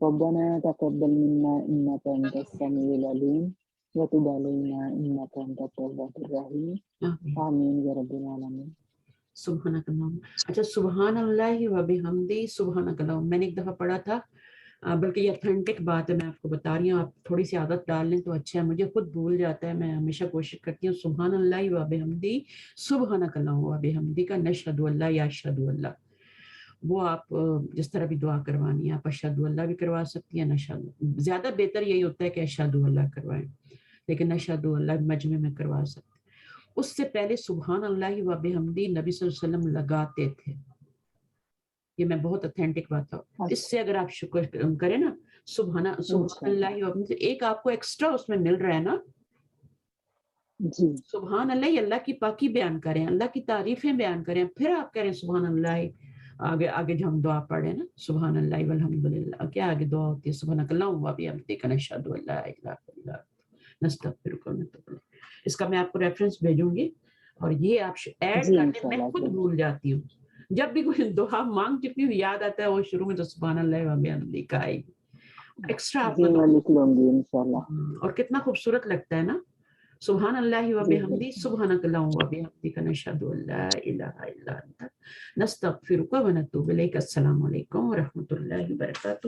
ربنا تقبل منا انک انت السمیع العلیم وتب علینا انک انت التواب الرحیم. آمین یا رب العالمین. سبحانک اللہم. اچھا, سبحان اللہ و بحمدی سبحانک اللہم میں نے ایک دفعہ پڑھا تھا, بلکہ یہ اتھینٹک بات ہے, میں آپ کو بتا رہی ہوں. آپ تھوڑی سی عادت ڈال لیں تو اچھا ہے, مجھے خود بھول جاتا ہے. میں ہمیشہ کوشش کرتی ہوں سبحان اللہ و بحمدی سبحانک اللہم و بحمدی کا نشہد اللہ یا اشہد اللہ. وہ آپ جس طرح بھی دعا کروانی ہے, آپ اشہد اللہ بھی کروا سکتی ہیں, نشہد, زیادہ بہتر یہی ہوتا ہے کہ اشہد اللہ کروائیں, لیکن اشہد اللہ مجمع میں کروا سکتے. اس سے پہلے سبحان اللہ و بحمدی نبی صلی اللہ علیہ وسلم لگاتے تھے. یہ میں بہت اتھینٹک بات ہے. اس سے اگر آپ شکر کریں نا, سبحان اللہ و بحمدی, ایک آپ کو ایکسٹرا اس میں مل رہا ہے نا. جی, سبحان اللہ, اللہ کی پاکی بیان کریں, اللہ کی تعریفیں بیان کریں, پھر آپ کریں سبحان اللہ. آگے جو ہم دعا پڑھیں نا, سبحان اللہ والحمدللہ, کیا آگے دعا ہوتی ہے, سبحانک اللہم و بحمدک نشہد ان لا الہ الا انت نستغفرک ونتوب الیک. اس کا میں آپ کو ریفرنس بھیجوں گی, اور یہ آپ ایڈ جی, کر لیں. انشاءاللہ. میں خود بھول جاتی ہوں, جب بھی کوئی دعا مانگ چکی ہوں یاد آتا ہے وہ شروع میں تو سبحان اللہ و بحمدک آئے گی, ایکسٹرا آپ جی, میں کو. لکھ لوں گی انشاءاللہ. اور کتنا خوبصورت لگتا ہے نا, سبحان اللہ و بحمدی سبحانک اللہم و بحمدک نشہد ان لا الہ الا انت نستغفرک ونتوب الیک. السلام علیکم و رحمۃ اللہ وبرکاتہ.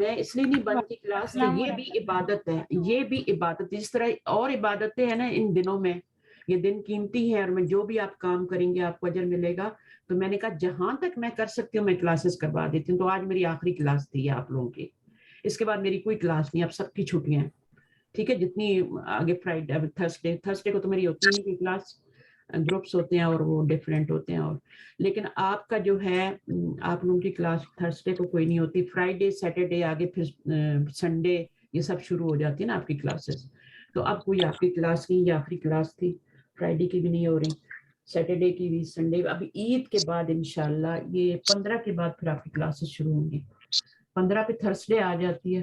میں اس لیے نہیں بنتی کلاس کہ یہ بھی عبادت ہے, یہ بھی عبادت ہے. جس طرح اور عبادتیں ہیں نا ان دنوں میں, یہ دن قیمتی ہیں اور میں جو بھی آپ کام کریں گے آپ کو اجر ملے گا. تو میں نے کہا جہاں تک میں کر سکتی ہوں میں کلاسز کروا دیتی ہوں. تو آج میری آخری کلاس تھی آپ لوگوں کی, اس کے بعد میری کوئی کلاس نہیں, اب سب کی چھٹیاں ہیں. ٹھیک ہے, جتنی آگے فرائیڈے تھرسڈے کو تو میری ہوتی نہیں کوئی کلاس, گروپس ہوتے ہیں اور وہ ڈفرینٹ ہوتے ہیں. اور لیکن آپ کا جو ہے آپ لوگوں کی کلاس تھرسڈے کو کوئی نہیں ہوتی, فرائیڈے سیٹرڈے آگے پھر سنڈے یہ سب شروع ہو جاتی ہے نا آپ کی کلاسز. تو اب کوئی آپ کی کلاس نہیں, یہ آخری کلاس تھی. فرائیڈے کی بھی نہیں ہو رہی, سیٹرڈے کی بھی, سنڈے. اب عید کے بعد انشاءاللہ یہ 15 کے بعد پھر آپ کی کلاسز شروع ہوں گی. 15 پہ تھرسڈے آ جاتی ہے,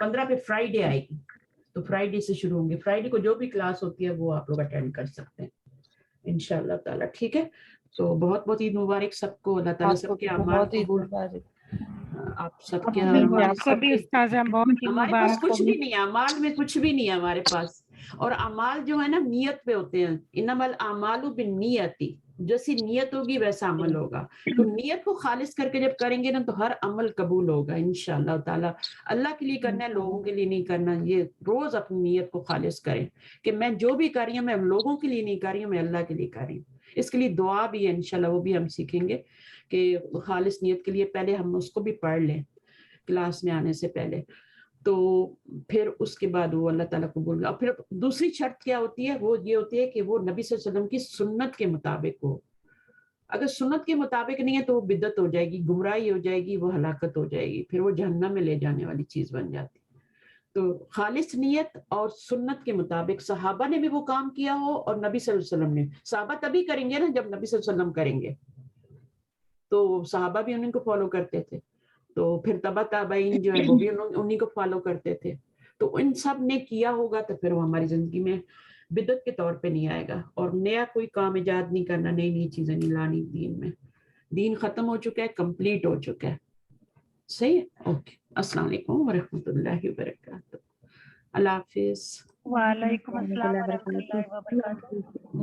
15 پہ فرائیڈے آئے گی, تو فرائیڈے سے شروع ہوں گے. فرائیڈے کو جو بھی کلاس ہوتی ہے وہ آپ لوگ اٹینڈ کر سکتے ہیں انشاءاللہ تعالیٰ. ٹھیک ہے, تو بہت بہت عید مبارک سب کو. اللہ تعالیٰ سب کے اعمال قبول, آپ سب کے آپ کو بھی استاذہ بہت ہی ہمارے پاس مبارک کچھ ہو. بھی نہیں ہے, اعمال میں کچھ بھی نہیں ہے ہمارے پاس. اور اعمال جو ہے نا نیت پہ ہوتے ہیں, انما الاعمال بالنیت, جیسی نیت ہوگی ویسا عمل ہوگا. تو نیت کو خالص کر کے جب کریں گے نا تو ہر عمل قبول ہوگا انشاءاللہ تعالیٰ. اللہ کے لیے کرنا ہے, لوگوں کے لیے نہیں کرنا. یہ روز اپنی نیت کو خالص کریں کہ میں جو بھی کر رہی ہوں میں لوگوں کے لیے نہیں کر رہی ہوں, میں اللہ کے لیے کر رہی ہوں. اس کے لیے دعا بھی ہے انشاءاللہ, وہ بھی ہم سیکھیں گے کہ خالص نیت کے لیے پہلے ہم اس کو بھی پڑھ لیں کلاس میں آنے سے پہلے, تو پھر اس کے بعد وہ اللہ تعالیٰ قبول. اور پھر دوسری شرط کیا ہوتی ہے, وہ یہ ہوتی ہے کہ وہ نبی صلی اللہ علیہ وسلم کی سنت کے مطابق ہو. اگر سنت کے مطابق نہیں ہے تو وہ بدعت ہو جائے گی, گمراہی ہو جائے گی, وہ ہلاکت ہو جائے گی, پھر وہ جہنم میں لے جانے والی چیز بن جاتی. تو خالص نیت اور سنت کے مطابق, صحابہ نے بھی وہ کام کیا ہو اور نبی صلی اللہ علیہ وسلم نے. صحابہ تبھی کریں گے نا جب نبی صلی اللہ علیہ وسلم کریں گے, تو صحابہ بھی انہیں کو فالو کرتے تھے, تو پھر تبع تابعین جو ہے وہ بھی انہیں کو فالو کرتے تھے. تو ان سب نے کیا ہوگا تو پھر وہ ہماری زندگی میں بدعت کے طور پہ نہیں آئے گا. اور نیا کوئی کام ایجاد نہیں کرنا, نئی نئی چیزیں نہیں لانی دین میں. دین ختم ہو چکا ہے, کمپلیٹ ہو چکا ہے. صحیح ہے, اوکے. السلام علیکم ورحمۃ اللہ وبرکاتہ. اللہ حافظ. وعلیکم السلام ورحمۃ اللہ وبرکاتہ.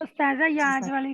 استاذہ یہ آج والی